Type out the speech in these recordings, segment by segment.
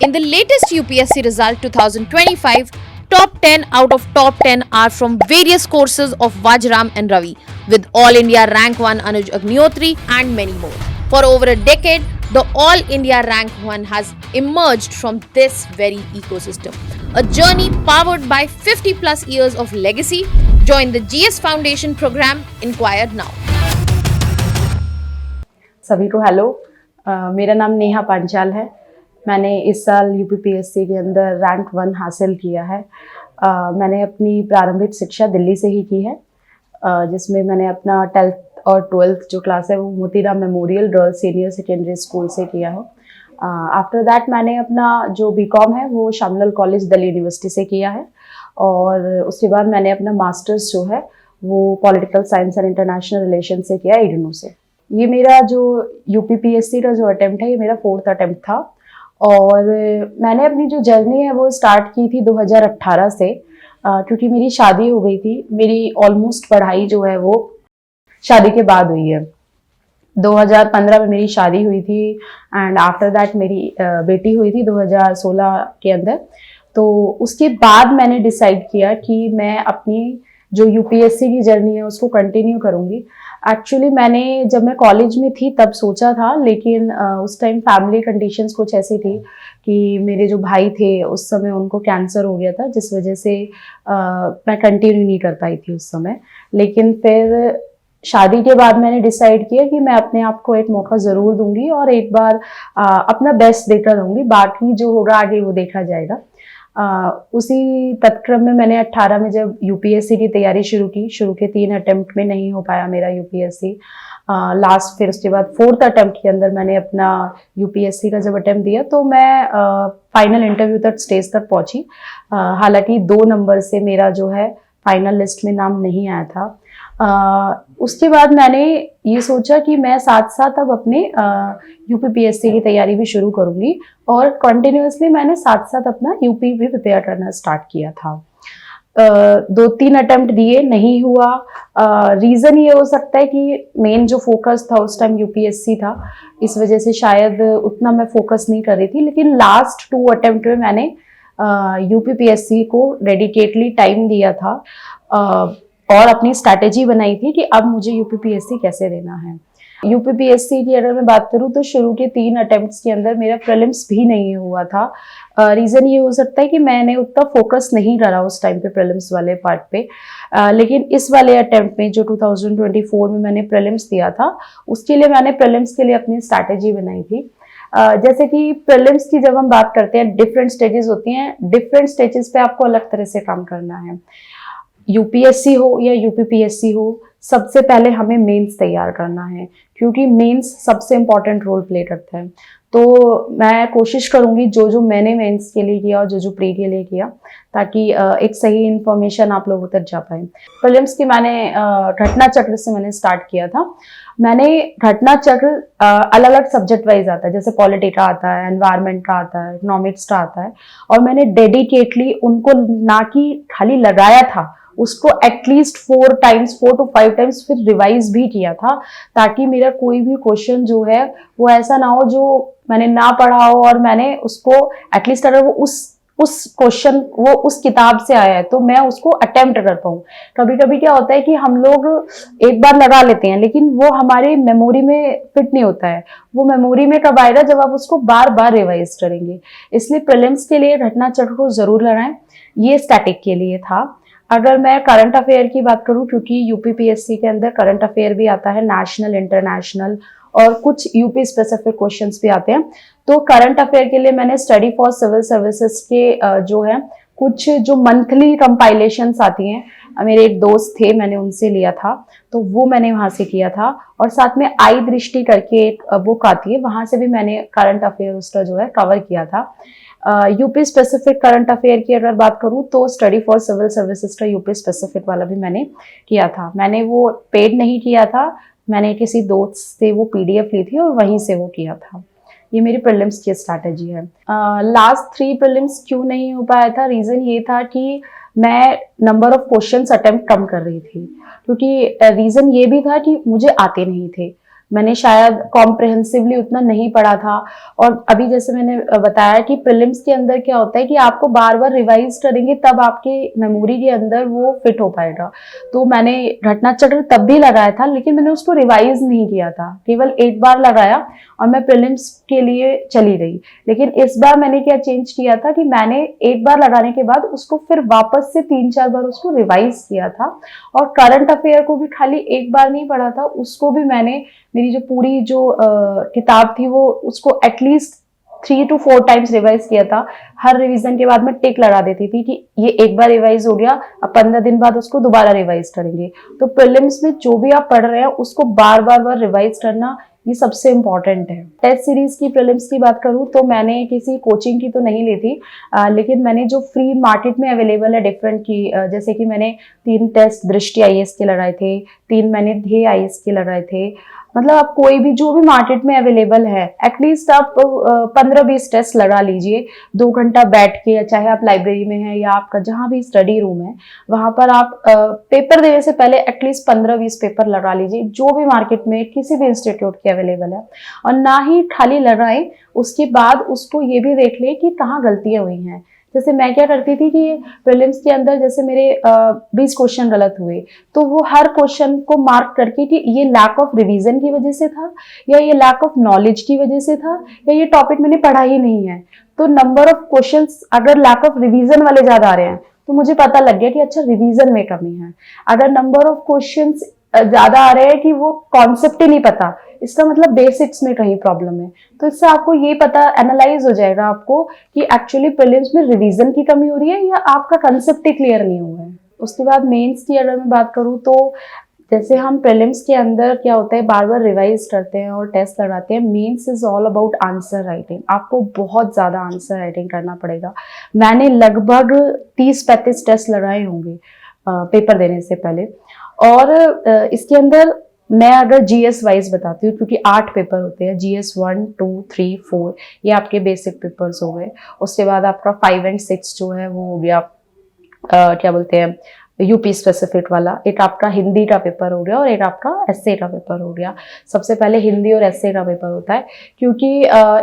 In the latest UPSC result 2025, top 10 out of top 10 are from various courses of Vajram and Ravi, with All India Rank 1 Anuj Agnihotri and many more. For over a decade, the All India Rank 1 has emerged from this very ecosystem. A journey powered by 50 plus years of legacy. Join the GS Foundation program. Inquire now. सभी को hello. मेरा नाम नेहा पांचाल है। मैंने इस साल UPPSC के अंदर रैंक 1 हासिल किया है। मैंने अपनी प्रारंभिक शिक्षा दिल्ली से ही की है, जिसमें मैंने अपना 10th और 12th जो क्लास है वो Motiram memorial girls senior secondary school से किया है। आफ्टर दैट मैंने अपना जो बीकॉम है वो शामलाल कॉलेज दिल्ली यूनिवर्सिटी से किया है, और उसके बाद मैंने अपना मास्टर्स जो है वो political science and international relation से किया इग्नू से। ये मेरा जो यूपीपीएससी का जो अटेम्प्ट है ये मेरा 4th अटेम्प्ट था, और मैंने अपनी जो जर्नी है वो स्टार्ट की थी 2018 से, क्योंकि मेरी शादी हो गई थी। मेरी ऑलमोस्ट पढ़ाई जो है वो शादी के बाद हुई है। 2015 में मेरी शादी हुई थी एंड आफ्टर दैट मेरी बेटी हुई थी 2016 के अंदर। तो उसके बाद मैंने डिसाइड किया कि मैं अपनी जो यूपीएससी की जर्नी है उसको कंटिन्यू करूँगी। एक्चुअली मैंने जब मैं कॉलेज में थी तब सोचा था, लेकिन उस टाइम फैमिली कंडीशंस कुछ ऐसी थी कि मेरे जो भाई थे उस समय उनको कैंसर हो गया था, जिस वजह से मैं कंटिन्यू नहीं कर पाई थी उस समय। लेकिन फिर शादी के बाद मैंने डिसाइड किया कि मैं अपने आप को एक मौका ज़रूर दूंगी और एक बार अपना बेस्ट देकर रहूँगी, बाकी जो होगा आगे वो देखा जाएगा। उसी तत्क्रम में मैंने 18 में जब यूपीएससी की तैयारी शुरू की, शुरू के 3 अटेम्प्ट में नहीं हो पाया मेरा यूपीएससी लास्ट, फिर उसके बाद 4th अटेम्प्ट के अंदर मैंने अपना यूपीएससी का जब अटेम्प्ट दिया तो मैं फाइनल इंटरव्यू तक स्टेज तक पहुंची। हालांकि 2 नंबर से मेरा जो है फाइनल लिस्ट में नाम नहीं आया था। उसके बाद मैंने ये सोचा कि मैं साथ साथ अब अपने यूपीपीएससी की तैयारी भी शुरू करूंगी, और कंटिन्यूअसली मैंने साथ साथ अपना यूपी भी प्रिपेयर करना स्टार्ट किया था। 2-3 अटेम्प्ट दिए, नहीं हुआ। रीज़न ये हो सकता है कि मेन जो फोकस था उस टाइम यूपीएससी था, इस वजह से शायद उतना मैं फोकस नहीं कर रही थी। लेकिन लास्ट 2 अटेम्प्ट में मैंने यूपीपीएससी को डेडिकेटली टाइम दिया था और अपनी स्ट्रैटेजी बनाई थी कि अब मुझे यूपीपीएससी कैसे देना है। यूपीपीएससी की अगर मैं बात करूं तो शुरू के 3 अटेम्प्ट्स के अंदर मेरा प्रीलिम्स भी नहीं हुआ था। रीज़न ये हो सकता है कि मैंने उतना फोकस नहीं करा उस टाइम पे प्रीलिम्स वाले पार्ट पे। लेकिन इस वाले अटेम्प्ट में जो 2024 में मैंने प्रीलिम्स दिया था, उसके लिए मैंने प्रीलिम्स के लिए अपनी स्ट्रैटेजी बनाई थी। जैसे कि प्रीलिम्स की जब हम बात करते हैं, डिफरेंट स्टेजेस होती हैं, डिफरेंट स्टेजेस पे आपको अलग तरह से काम करना है। यूपीएससी हो या यूपीपीएससी हो, सबसे पहले हमें मेंस तैयार करना है, क्योंकि मेंस सबसे इम्पॉर्टेंट रोल प्ले करता है। तो मैं कोशिश करूंगी जो जो मैंने मेंस के लिए किया और जो जो प्री के लिए किया, ताकि एक सही इन्फॉर्मेशन आप लोगों तक जा पाए। प्रीलिम्स की मैंने घटना चक्र से मैंने स्टार्ट किया था। मैंने घटना चक्र अलग अलग सब्जेक्ट वाइज आता है, जैसे पॉलिटी का आता है, एनवायरमेंट का आता है, इकोनॉमिक्स का आता है, और मैंने डेडिकेटली उनको ना कि खाली लगाया था, उसको एटलीस्ट 4 to 5 टाइम्स फिर रिवाइज भी किया था, ताकि मेरा कोई भी क्वेश्चन जो है वो ऐसा ना हो जो मैंने ना पढ़ा हो और मैंने उसको एटलीस्ट, अगर वो उस क्वेश्चन वो उस किताब से आया है तो मैं उसको अटेम्प्ट कर पाऊँ। कभी कभी क्या होता है कि हम लोग एक बार लगा लेते हैं, लेकिन वो हमारे मेमोरी में फिट नहीं होता है। वो मेमोरी में कब आएगा, जब आप उसको बार बार रिवाइज करेंगे। इसलिए प्रीलिम्स के लिए घटना चक्र को जरूर लगाएं। ये स्टैटिक के लिए था। अगर मैं करंट अफेयर की बात करूं, क्योंकि यूपीपीएससी के अंदर करंट अफेयर भी आता है, नेशनल, इंटरनेशनल, और कुछ यूपी स्पेसिफिक क्वेश्चंस भी आते हैं। तो करंट अफेयर के लिए मैंने स्टडी फॉर सिविल सर्विसेज के जो है कुछ जो मंथली कंपाइलेशंस आती हैं, मेरे एक दोस्त थे, मैंने उनसे लिया था, तो वो मैंने वहां से किया था। और साथ में आई दृष्टि करके एक बुक आती है, वहां से भी मैंने करंट अफेयर उसका जो है कवर किया था। यूपी स्पेसिफिक करंट अफेयर की अगर बात करूं तो स्टडी फॉर सिविल सर्विसेज का यूपी स्पेसिफिक वाला भी मैंने किया था। मैंने वो पेड नहीं किया था, मैंने किसी दोस्त से वो पीडीएफ ली थी और वहीं से वो किया था। ये मेरी प्रीलिम्स की स्ट्रैटेजी है। लास्ट 3 प्रीलिम्स क्यों नहीं हो पाया था, रीज़न ये था कि मैं नंबर ऑफ क्वेश्चंस अटेम्प्ट कम कर रही थी, क्योंकि रीज़न ये भी था कि मुझे आते नहीं थे। मैंने शायद कॉम्प्रिहेंसिवली उतना नहीं पढ़ा था। और अभी जैसे मैंने बताया कि प्रीलिम्स के अंदर क्या होता है कि आपको बार बार रिवाइज करेंगे तब आपके मेमोरी के अंदर वो फिट हो पाएगा। तो मैंने घटनाचक्र तब भी लगाया था, लेकिन मैंने उसको रिवाइज नहीं किया था, केवल एक बार लगाया और मैं प्रीलिम्स के लिए चली गई। लेकिन इस बार मैंने क्या चेंज किया था कि मैंने एक बार लगाने के बाद उसको फिर वापस से 3-4 बार उसको रिवाइज किया था। और करंट अफेयर को भी खाली एक बार नहीं पढ़ा था, उसको भी मैंने मेरी जो पूरी जो किताब थी वो उसको एटलीस्ट 3 to 4 टाइम्स रिवाइज किया था। हर रिवीजन के बाद मैं टिक लगा देती थी कि ये एक बार रिवाइज हो गया, अब 15 दिन बाद उसको दोबारा रिवाइज करेंगे। तो प्रीलिम्स में जो भी आप पढ़ रहे हैं उसको बार बार रिवाइज करना ये सबसे इम्पॉर्टेंट है। टेस्ट सीरीज की प्रीलिम्स की बात करूं तो मैंने किसी कोचिंग की तो नहीं ली थी, लेकिन मैंने जो फ्री मार्केट में अवेलेबल है डिफरेंट की, जैसे कि मैंने 3 टेस्ट दृष्टि आईएएस के लगाए थे, 3 मैंने ध्येय आईएएस के लगाए थे। मतलब आप कोई भी जो भी मार्केट में अवेलेबल है एटलीस्ट आप 15-20 टेस्ट लगा लीजिए 2 घंटा बैठ के, चाहे आप लाइब्रेरी में हैं या आपका जहाँ भी स्टडी रूम है वहां पर आप पेपर देने से पहले एटलीस्ट 15-20 पेपर लगा लीजिए जो भी मार्केट में किसी भी इंस्टीट्यूट के अवेलेबल है। और ना ही खाली लगाएं, उसके बाद उसको ये भी देख लें कि कहाँ गलतियां हुई हैं। जैसे मैं क्या करती थी कि प्रीलिम्स के अंदर जैसे मेरे 20 क्वेश्चन गलत हुए तो वो हर क्वेश्चन को मार्क करके कि ये लैक ऑफ रिवीजन की वजह से था या ये लैक ऑफ नॉलेज की वजह से था या ये टॉपिक मैंने पढ़ा ही नहीं है। तो नंबर ऑफ क्वेश्चंस अगर लैक ऑफ रिवीजन वाले ज्यादा आ रहे हैं तो मुझे पता लग गया कि अच्छा रिवीजन में कमी है। अगर नंबर ऑफ क्वेश्चंस ज्यादा आ रहे हैं कि वो कॉन्सेप्ट ही नहीं पता, इसका मतलब बेसिक्स में कहीं प्रॉब्लम है। तो इससे आपको ये पता एनालाइज हो जाएगा आपको कि एक्चुअली प्रीलिम्स में रिवीजन की कमी हो रही है या आपका कंसेप्ट ही क्लियर नहीं हुआ है। उसके बाद मेंस की अगर मैं बात करूँ तो जैसे हम प्रीलिम्स के अंदर क्या होता है बार बार रिवाइज करते हैं और टेस्ट लगाते हैं। Mains is all about answer writing, आपको बहुत ज़्यादा आंसर राइटिंग करना पड़ेगा। मैंने लगभग 30-35 टेस्ट लगाए होंगे पेपर देने से पहले। और इसके अंदर मैं अगर जीएस वाइज बताती हूँ, क्योंकि 8 पेपर होते हैं, जीएस 1, 2, 3, 4 ये आपके बेसिक पेपर्स हो गए। उसके बाद आपका 5 और 6 जो है वो हो गया क्या बोलते हैं यूपी स्पेसिफिक वाला। एक आपका हिंदी का पेपर हो गया और एक आपका एसए का पेपर हो गया। सबसे पहले हिंदी और एसए का पेपर होता है, क्योंकि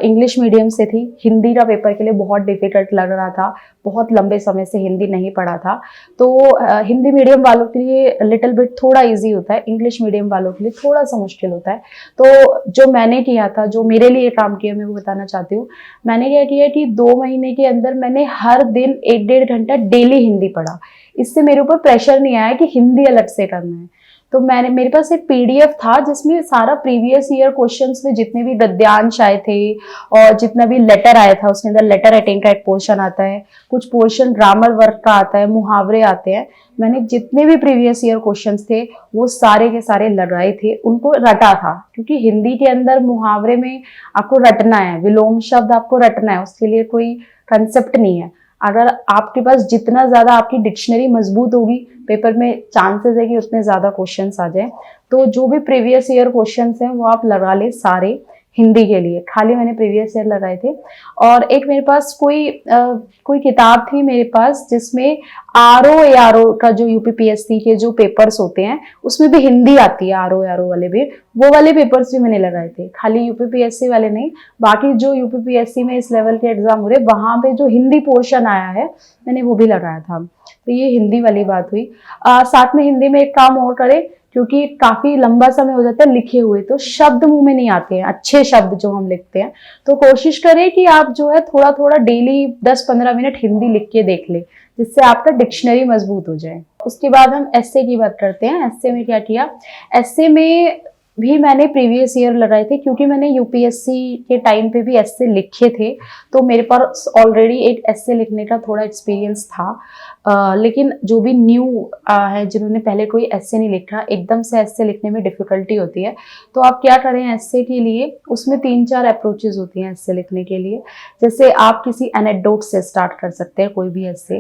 इंग्लिश मीडियम से थी, हिंदी का पेपर के लिए बहुत डिफिकल्ट लग रहा था, बहुत लंबे समय से हिंदी नहीं पढ़ा था। तो हिंदी मीडियम वालों के लिए लिटिल बिट थोड़ा इजी होता है, इंग्लिश मीडियम वालों के लिए थोड़ा सा मुश्किल होता है। तो जो मैंने किया था, जो मेरे लिए काम किया, मैं वो बताना चाहती हूँ। मैंने क्या किया कि 2 महीने के अंदर मैंने हर दिन 1-1.5 घंटा डेली हिंदी पढ़ा। इससे मेरे ऊपर प्रेशर नहीं आया कि हिंदी अलग से करना है। तो मेरे पास एक पीडीएफ था जिसमें सारा प्रीवियस ईयर क्वेश्चंस में जितने भी गद्यांश आए थे और जितना भी लेटर आया था, उसके अंदर लेटर राइटिंग का एक पोर्शन आता है, कुछ पोर्शन ग्रामर वर्क का आता है, मुहावरे आते हैं। मैंने जितने भी प्रीवियस ईयर क्वेश्चंस थे वो सारे के सारे लगाए थे, उनको रटा था, क्योंकि हिंदी के अंदर मुहावरे में आपको रटना है, विलोम शब्द आपको रटना है, उसके लिए कोई कंसेप्ट नहीं है। अगर आपके पास जितना ज्यादा आपकी डिक्शनरी मजबूत होगी, पेपर में चांसेस है कि उतने ज्यादा क्वेश्चंस आ जाए। तो जो भी प्रीवियस ईयर क्वेश्चंस हैं वो आप लगा ले सारे हिंदी के लिए, खाली मैंने प्रीवियस ईयर लगाए थे। और एक मेरे पास कोई किताब थी मेरे पास जिसमें आरओ का जो यूपीपीएससी के जो पेपर्स होते हैं उसमें भी हिंदी आती है, आरओ वाले भी, वो वाले पेपर्स भी मैंने लगाए थे, खाली यूपीपीएससी वाले नहीं। बाकी जो यूपीपीएससी में इस लेवल के एग्जाम हो रहे वहां पे जो हिंदी पोर्शन आया है मैंने वो भी लगाया था। तो ये हिंदी वाली बात हुई। साथ में हिंदी में एक काम और करें, क्योंकि काफी लंबा समय हो जाता है लिखे हुए, तो शब्द मुंह में नहीं आते हैं, अच्छे शब्द जो हम लिखते हैं। तो कोशिश करें कि आप जो है थोड़ा थोड़ा डेली 10-15 मिनट हिंदी लिख के देख ले, जिससे आपका डिक्शनरी मजबूत हो जाए। उसके बाद हम एस्से की बात करते हैं। एस्से में क्या किया, एस्से में भी मैंने प्रीवियस ईयर लगाए थे, क्योंकि मैंने यूपीएससी के टाइम पे भी एस्से लिखे थे, तो मेरे पास ऑलरेडी एक एस्से लिखने का थोड़ा एक्सपीरियंस था। लेकिन जो भी न्यू है, जिन्होंने पहले कोई एस्से नहीं लिखा, एकदम से एस्से लिखने में डिफिकल्टी होती है। तो आप क्या करें एस्से के लिए, उसमें 3-4 अप्रोचेस होती हैं एस्से लिखने के लिए। जैसे आप किसी एनेक्डोट से स्टार्ट कर सकते हैं कोई भी एस्से।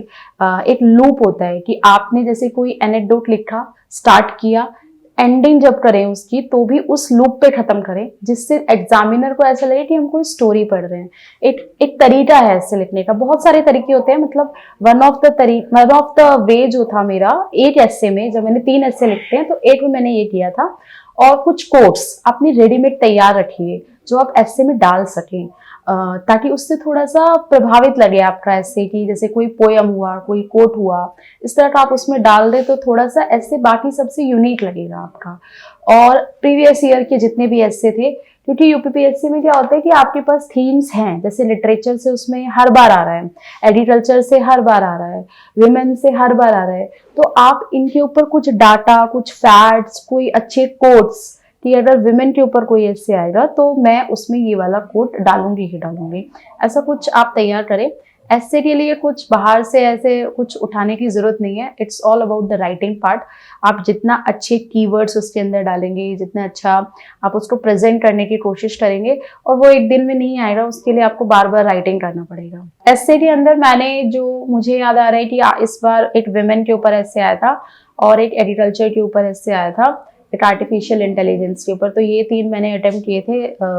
एक लूप होता है कि आपने जैसे कोई एनेक्डोट लिखा, स्टार्ट किया, एंडिंग जब करें उसकी तो भी उस लूप पे खत्म करें, जिससे एग्जामिनर को ऐसा लगे कि हम कोई स्टोरी पढ़ रहे हैं। एक तरीका है ऐसे लिखने का, बहुत सारे तरीके होते हैं, मतलब वन ऑफ द वे जो था मेरा एक एस्से में, जब मैंने 3 एस्से लिखते हैं तो एक में मैंने ये किया था। और कुछ कोट्स अपनी रेडीमेड तैयार रखिए जो आप ऐसे में डाल सकें, ताकि उससे थोड़ा सा प्रभावित लगे आपका ऐसे की, जैसे कोई पोयम हुआ, कोई कोट हुआ, इस तरह का आप उसमें डाल दें तो थोड़ा सा ऐसे बाकी सबसे यूनिक लगेगा आपका। और प्रीवियस ईयर के जितने भी ऐसे थे, क्योंकि यूपीपीएससी में क्या होता है कि आपके पास थीम्स हैं, जैसे लिटरेचर से उसमें हर बार आ रहा है, एग्रीकल्चर से हर बार आ रहा है, विमेन से हर बार आ रहा है, तो आप इनके ऊपर कुछ डाटा, कुछ फैक्ट्स, कोई अच्छे कोट्स, कि अगर विमेन के ऊपर कोई ऐसे आएगा तो मैं उसमें ये वाला कोट डालूंगी ही डालूंगी, ऐसा कुछ आप तैयार करें। ऐसे के लिए कुछ बाहर से ऐसे कुछ उठाने की जरूरत नहीं है, it's all about the writing part. आप जितना अच्छे कीवर्ड्स उसके अंदर डालेंगे, जितना अच्छा आप उसको प्रेजेंट करने की कोशिश करेंगे, और वो एक दिन में नहीं आएगा, उसके लिए आपको बार बार राइटिंग करना पड़ेगा। ऐसे के अंदर मैंने, जो मुझे याद आ रहा है कि इस बार एक विमेन के ऊपर ऐसे आया था और एक एग्रीकल्चर के ऊपर ऐसे आया था, एक आर्टिफिशियल इंटेलिजेंस के ऊपर, तो ये 3 मैंने अटेम्प्ट किए थे,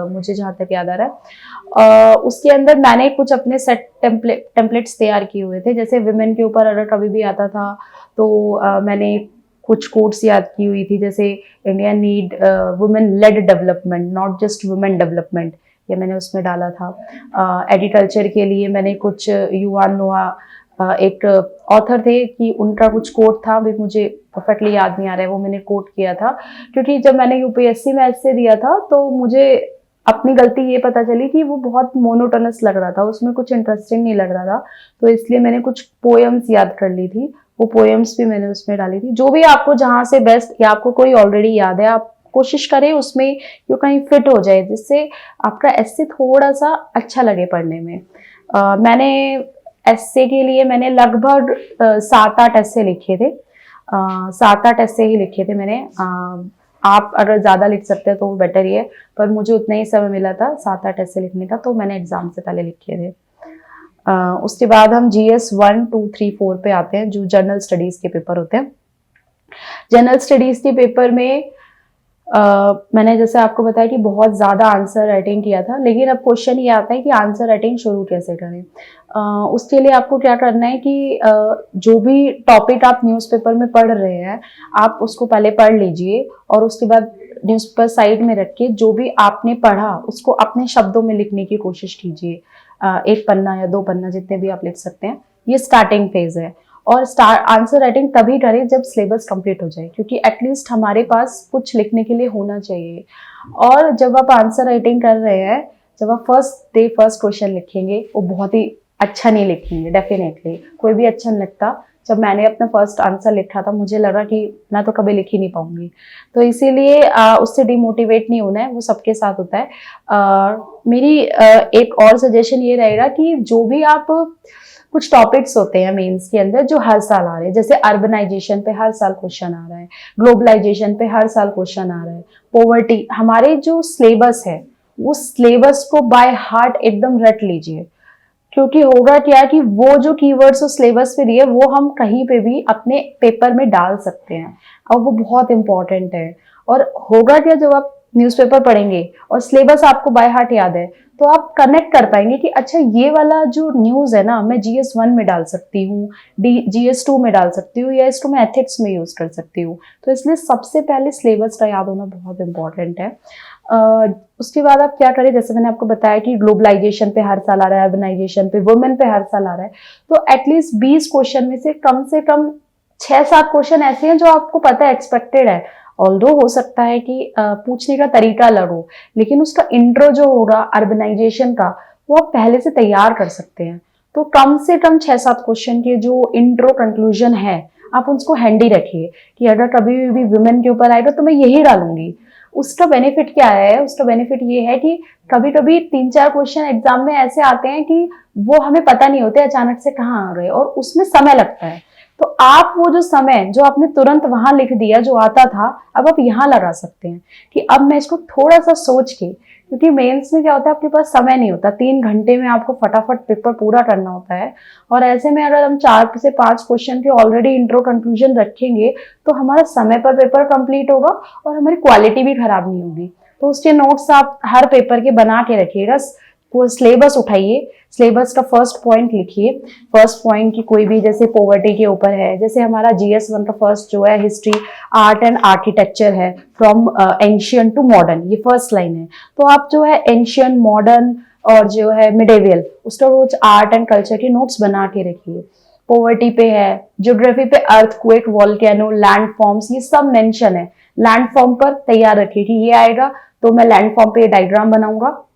मुझे जहाँ तक याद आ रहा है। उसके अंदर मैंने कुछ अपने सेट टेम्पलेट्स तैयार किए हुए थे। जैसे विमेन के ऊपर अगर कभी भी आता था तो मैंने कुछ कोट्स याद की हुई थी, जैसे India need women lead development, not just women development, ये मैंने उसमें डाला था। एग्रीकल्चर के लिए मैंने कुछ युवान नोआ एक ऑथर थे कि उनका कुछ कोट था, भी मुझे परफेक्टली याद नहीं आ रहा है, वो मैंने कोट किया था, क्योंकि जब मैंने यूपीएससी में ऐसे दिया था तो मुझे अपनी गलती ये पता चली कि वो बहुत मोनोटोनस लग रहा था, उसमें कुछ इंटरेस्टिंग नहीं लग रहा था, तो इसलिए मैंने कुछ पोएम्स याद कर ली थी, वो पोएम्स भी मैंने उसमें डाली थी। जो भी आपको जहाँ से बेस्ट, या आपको कोई ऑलरेडी याद है, आप कोशिश करें उसमें जो कहीं फिट हो जाए, जिससे आपका ऐसे थोड़ा सा अच्छा लगे पढ़ने में। मैंने एस्से के लिए मैंने लगभग 7-8 एस्से लिखे थे, 7-8 एस्से ही लिखे थे मैंने। आप अगर ज़्यादा लिख सकते हैं तो वो बेटर ही है, पर मुझे उतना ही समय मिला था 7-8 एस्से लिखने का, तो मैंने एग्जाम से पहले लिखे थे। उसके बाद हम GS 1, 2, 3, 4 पे आते हैं, जो जनरल स्टडीज़ के पेपर होते हैं। जनरल स्टडीज़ के पेपर में मैंने जैसे आपको बताया कि बहुत ज़्यादा आंसर राइटिंग किया था, लेकिन अब क्वेश्चन ये आता है कि आंसर राइटिंग शुरू कैसे करें। उसके लिए आपको क्या करना है कि जो भी टॉपिक आप न्यूज़पेपर में पढ़ रहे हैं, आप उसको पहले पढ़ लीजिए, और उसके बाद न्यूज़पेपर साइड में रख के जो भी आपने पढ़ा उसको अपने शब्दों में लिखने की कोशिश कीजिए। 1 पन्ना या 2 पन्ना जितने भी आप लिख सकते हैं, ये स्टार्टिंग फेज है। और आंसर राइटिंग तभी करें जब सिलेबस कंप्लीट हो जाए, क्योंकि एटलीस्ट हमारे पास कुछ लिखने के लिए होना चाहिए। और जब आप आंसर राइटिंग कर रहे हैं, जब आप फर्स्ट डे फर्स्ट क्वेश्चन लिखेंगे, वो बहुत ही अच्छा नहीं लिखेंगे, डेफिनेटली कोई भी अच्छा नहीं लिखता। जब मैंने अपना फर्स्ट आंसर लिखा था, मुझे लगा कि मैं तो कभी लिख ही नहीं पाऊंगी, तो इसीलिए उससे डिमोटिवेट नहीं होना है, वो सबके साथ होता है। मेरी एक और सजेशन ये रहेगा कि जो भी आप कुछ टॉपिक्स होते हैं मेंस के अंदर जो हर साल आ रहे हैं, जैसे अर्बनाइजेशन पे हर साल क्वेश्चन आ रहा है, ग्लोबलाइजेशन पे हर साल क्वेश्चन आ रहा है, पॉवर्टी, हमारे जो सिलेबस है उस सिलेबस को बाय हार्ट एकदम रट लीजिए, क्योंकि होगा क्या कि वो जो कीवर्ड्स उस सिलेबस पे दिए वो हम कहीं पे भी अपने पेपर में डाल सकते हैं, और वो बहुत इंपॉर्टेंट है। और होगा क्या, जब आप न्यूज़पेपर पढ़ेंगे और सिलेबस आपको बाय हार्ट याद है, तो आप कनेक्ट कर पाएंगे कि अच्छा ये वाला जो न्यूज़ है ना, मैं GS 1 में डाल सकती हूँ, GS 2 में डाल सकती हूँ, या इसको मैं एथिक्स में यूज़ कर सकती हूँ। तो इसलिए सबसे पहले सिलेबस का याद होना बहुत इंपॉर्टेंट है। उसके बाद आप क्या करें, जैसे मैंने आपको बताया कि ग्लोबलाइजेशन पे हर साल आ रहा है, अर्बनाइजेशन पे, वुमेन पे हर साल आ रहा है, तो एटलीस्ट 20 क्वेश्चन में से कम 6-7 क्वेश्चन ऐसे हैं जो आपको पता है एक्सपेक्टेड है। ऑल्दो हो सकता है कि पूछने का तरीका अलग हो, लेकिन उसका इंट्रो जो होगा अर्बनाइजेशन का, वो आप पहले से तैयार कर सकते हैं। तो कम से कम 6-7 क्वेश्चन के जो इंट्रो कंक्लूजन है, आप उसको हैंडी रखिए कि अगर कभी भी वुमेन के ऊपर आएगा तो मैं यही डालूंगी। उसका बेनिफिट क्या है, उसका बेनिफिट ये है कि कभी कभी 3-4 क्वेश्चन एग्जाम में ऐसे आते हैं कि वो हमें पता नहीं होते अचानक से कहाँ आ गए, और उसमें समय लगता है। तो आप वो जो समय जो आपने तुरंत वहां लिख दिया जो आता था, अब आप यहाँ लगा सकते हैं कि अब मैं इसको थोड़ा सा सोच के, क्योंकि मेंस में क्या होता है, आपके पास समय नहीं होता, 3 घंटे में आपको फटाफट पेपर पूरा करना होता है, और ऐसे में अगर हम 4 से 5 क्वेश्चन के ऑलरेडी इंट्रो कंक्लूजन रखेंगे तो हमारा समय पर पेपर कंप्लीट होगा और हमारी क्वालिटी भी खराब नहीं होगी। तो उसके नोट्स आप हर पेपर के बना के रखिएगा, वो सिलेबस उठाइए, सिलेबस का फर्स्ट पॉइंट लिखिए। फर्स्ट पॉइंट की कोई भी, जैसे पॉवर्टी के ऊपर है, जैसे हमारा GS1 का फर्स्ट जो है हिस्ट्री, आर्ट एंड आर्किटेक्चर है, फ्रॉम एंशियंट टू मॉडर्न, ये फर्स्ट लाइन है। तो आप जो है एंशियंट, मॉडर्न और जो है मिडेवियल, उसका रोज आर्ट एंड कल्चर के नोट्स बना के रखिए। पॉवर्टी पे है, ज्योग्राफी पे अर्थक्वेक, वॉल्केनो, लैंड फॉर्म्स, ये सब मेंशन है। लैंड फॉर्म पर तैयार रखिए कि ये आएगा तो मैं लैंड फॉर्म पे डायग्राम बनाऊंगा,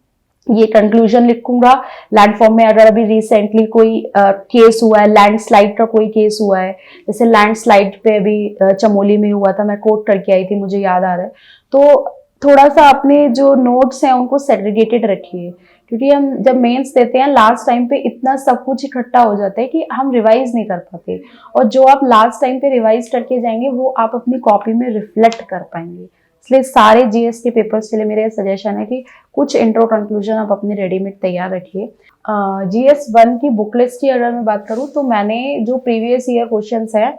ये कंक्लूजन लिखूंगा। लैंडफॉर्म में अगर अभी रिसेंटली कोई केस हुआ है, लैंडस्लाइड का कोई केस हुआ है, जैसे लैंडस्लाइड पे अभी चमोली में हुआ था, मैं कोट करके आई थी, मुझे याद आ रहा है। तो थोड़ा सा अपने जो नोट्स हैं उनको सेग्रीगेटेड रखिए, क्योंकि हम जब मेंस देते हैं लास्ट टाइम पे इतना सब कुछ इकट्ठा हो जाता है कि हम रिवाइज नहीं कर पाते, और जो आप लास्ट टाइम पे रिवाइज करके जाएंगे वो आप अपनी कॉपी में रिफ्लेक्ट कर पाएंगे। इसलिए सारे GS के पेपर्स के लिए मेरा सजेशन है कि कुछ इंट्रो कंक्लूजन आप अपने रेडीमेड तैयार रखिए। GS1 की बुक लिस्ट की अगर मैं बात करूँ तो मैंने जो प्रीवियस ईयर क्वेश्चंस हैं,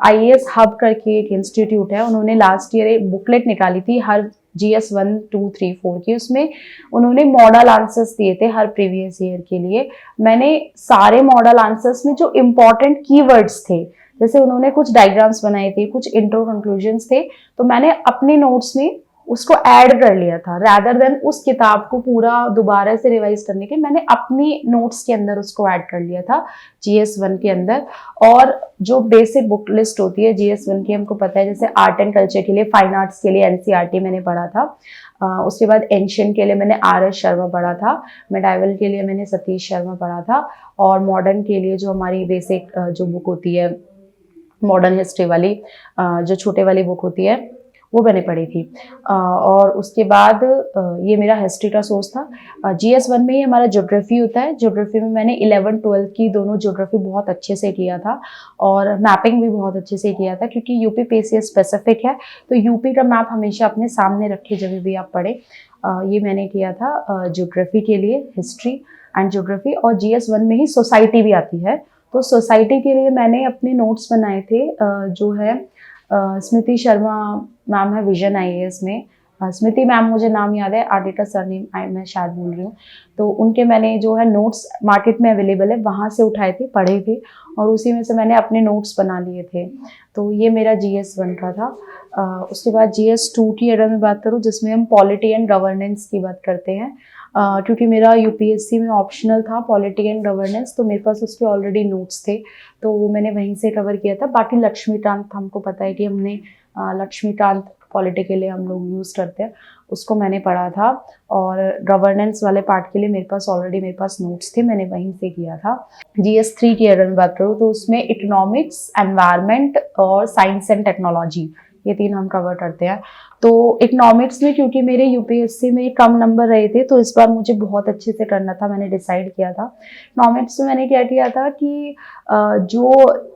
IAS हब करके एक इंस्टीट्यूट है, उन्होंने लास्ट ईयर एक बुकलेट निकाली थी हर GS1, 2, 3, 4 की। उसमें उन्होंने मॉडल आंसर्स दिए थे हर प्रीवियस ईयर के लिए। मैंने सारे मॉडल आंसर्स में जो इम्पोर्टेंट कीवर्ड्स थे, जैसे उन्होंने कुछ डायग्राम्स बनाए थे, कुछ इंट्रो कंक्लूजन्स थे, तो मैंने अपने नोट्स में उसको ऐड कर लिया था। रैदर देन उस किताब को पूरा दोबारा से रिवाइज करने के, मैंने अपनी नोट्स के अंदर उसको ऐड कर लिया था GS1 के अंदर। और जो बेसिक बुक लिस्ट होती है GS1 की, हमको पता है, जैसे आर्ट एंड कल्चर के लिए, फाइन आर्ट्स के लिए NCERT मैंने पढ़ा था, उसके बाद एंशियंट के लिए मैंने RS शर्मा पढ़ा था, मेडाइवल के लिए मैंने सतीश शर्मा पढ़ा था, और मॉडर्न के लिए जो हमारी बेसिक जो बुक होती है मॉडर्न हिस्ट्री वाली, जो छोटे वाली बुक होती है, वो मैंने पढ़ी थी। और उसके बाद ये मेरा हिस्ट्री का सोर्स था। GS1 में ही हमारा ज्योग्राफी होता है। ज्योग्राफी में मैंने 11-12 की दोनों ज्योग्राफी बहुत अच्छे से किया था, और मैपिंग भी बहुत अच्छे से किया था, क्योंकि यूपी PCS स्पेसिफिक है, तो यूपी का मैप हमेशा अपने सामने रखे जब भी आप पढ़े। ये मैंने किया था ज्योग्राफी के लिए, हिस्ट्री एंड ज्योग्राफी। और GS1 में ही सोसाइटी भी आती है, तो सोसाइटी के लिए मैंने अपने नोट्स बनाए थे। जो है स्मृति शर्मा मैम है विजन IAS में, स्मृति मैम मुझे नाम याद है, आर्टिका सरनेम मैं शायद भूल रही हूँ, तो उनके मैंने जो है नोट्स मार्केट में अवेलेबल है, वहाँ से उठाए थे, पढ़े थे, और उसी में से मैंने अपने नोट्स बना लिए थे। तो ये मेरा GS1 का था। उसके बाद GS2 की अगर मैं बात करूँ, जिसमें हम पॉलिटी एंड गवर्नेंस की बात करते हैं, क्योंकि मेरा UPSC में ऑप्शनल था पॉलिटी एंड गवर्नेंस, तो मेरे पास उसके ऑलरेडी नोट्स थे, तो वो मैंने वहीं से कवर किया था। बाकी लक्ष्मीकांत, हमको पता है कि हमने लक्ष्मीकांत पॉलिटी के लिए हम लोग यूज़ करते हैं, उसको मैंने पढ़ा था। और गवर्नेंस वाले पार्ट के लिए मेरे पास नोट्स थे, मैंने वहीं से किया था। GS3 की अगर मैं बात करूँ तो उसमें इकोनॉमिक्स, एनवायरनमेंट और साइंस एंड टेक्नोलॉजी, ये 3 हम कवर करते हैं। तो इकोनॉमिक्स में क्योंकि मेरे UPSC में कम नंबर रहे थे, तो इस बार मुझे बहुत अच्छे से करना था, मैंने डिसाइड किया था। इकोनॉमिक्स में मैंने क्या किया था कि जो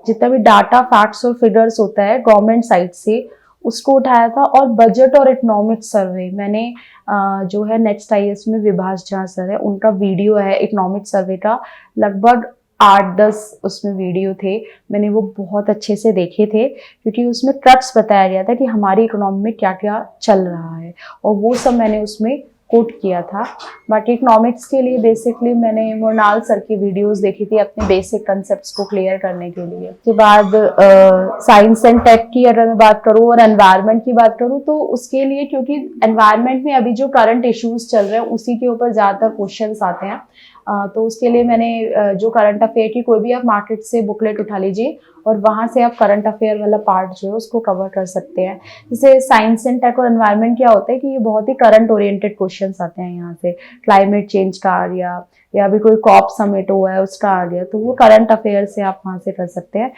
जितना भी डाटा, फैक्ट्स और फिगर्स होता है गवर्नमेंट साइड से, उसको उठाया था। और बजट और इकोनॉमिक्स सर्वे मैंने जो है नेक्स्ट IAS में विभाष झा सर है, उनका वीडियो है इकोनॉमिक्स सर्वे का, लगभग 8-10 उसमें वीडियो थे, मैंने वो बहुत अच्छे से देखे थे, क्योंकि उसमें क्रक्स बताया गया था कि हमारी इकोनॉमी में क्या क्या चल रहा है, और वो सब मैंने उसमें कोट किया था। बाकी इकोनॉमिक्स के लिए बेसिकली मैंने मोरनाल सर की वीडियोस देखी थी अपने बेसिक कंसेप्ट्स को क्लियर करने के लिए। उसके बाद साइंस एंड टेक की अगर मैं बात करूँ और एनवायरनमेंट की बात करूँ, तो उसके लिए क्योंकि एनवायरनमेंट में अभी जो करंट इश्यूज चल रहे हैं उसी के ऊपर ज़्यादातर क्वेश्चंस आते हैं, तो उसके लिए मैंने जो करंट अफेयर की कोई भी आप मार्केट से बुकलेट उठा लीजिए, और वहाँ से आप करंट अफेयर वाला पार्ट जो है उसको कवर कर सकते हैं। जैसे साइंस एंड टेक और एनवायरनमेंट क्या होता है कि ये बहुत ही करंट ओरिएंटेड क्वेश्चंस आते हैं यहाँ से, क्लाइमेट चेंज का आ गया, या अभी कोई कॉप समिट हुआ है उसका आ गया, तो वो करंट अफेयर से आप वहाँ से कर सकते हैं।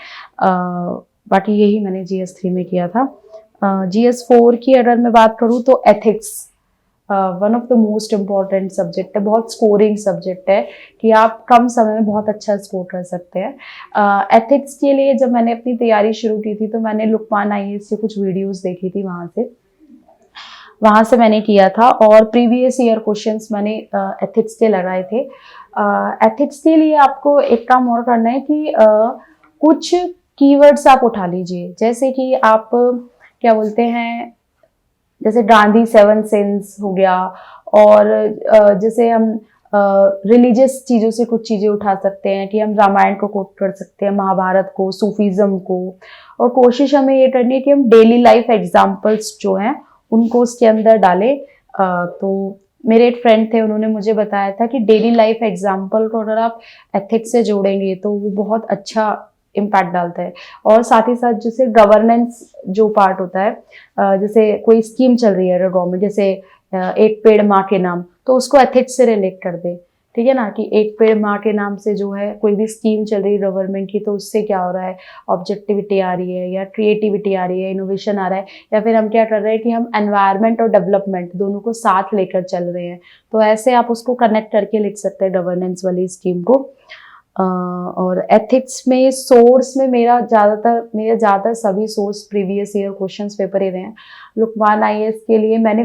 बाकी यही मैंने GS3 में किया था। GS4 की अगर मैं बात करूँ तो ethics one of the most important subject है, बहुत स्कोरिंग सब्जेक्ट है कि आप कम समय में बहुत अच्छा स्कोर कर सकते हैं। एथिक्स के लिए जब मैंने अपनी तैयारी शुरू की थी, तो मैंने लुकमान IAS से कुछ वीडियोस देखी थी, वहाँ से मैंने किया था, और प्रीवियस ईयर क्वेश्चंस मैंने एथिक्स के लगाए थे। एथिक्स के लिए आपको एक काम और करना है कि कुछ कीवर्ड्स आप उठा लीजिए, जैसे कि आप क्या बोलते हैं, जैसे गांधी 7 सिंस हो गया, और जैसे हम रिलीजियस चीज़ों से कुछ चीज़ें उठा सकते हैं कि हम रामायण को कोट कर सकते हैं, महाभारत को, सूफीज़्म को, और कोशिश हमें ये करनी है कि हम डेली लाइफ एग्जाम्पल्स जो हैं उनको उसके अंदर डालें। तो मेरे एक फ्रेंड थे, उन्होंने मुझे बताया था कि डेली लाइफ एग्जाम्पल को अगर आप एथिक्स से जोड़ेंगे तो वो बहुत अच्छा इम्पैक्ट डालता है। और साथ ही साथ जैसे गवर्नेंस जो पार्ट होता है, जैसे कोई स्कीम चल रही है अगर गवर्नमेंट, जैसे एक पेड़ माँ के नाम, तो उसको एथिक्स से रिलेट कर दे, ठीक है ना, कि एक पेड़ माँ के नाम से जो है कोई भी स्कीम चल रही है गवर्नमेंट की, तो उससे क्या हो रहा है, ऑब्जेक्टिविटी आ रही है या क्रिएटिविटी आ रही है, इनोवेशन आ रहा है, या फिर हम क्या कर रहे हैं कि हम एनवायरनमेंट और डेवलपमेंट दोनों को साथ लेकर चल रहे हैं। तो ऐसे आप उसको कनेक्ट करके लिख सकते हैं गवर्नेंस वाली स्कीम को। और एथिक्स में सोर्स में मेरा ज़्यादातर सभी source previous year questions paper ही रहे हैं। लुकमान आईएएस के लिए मैंने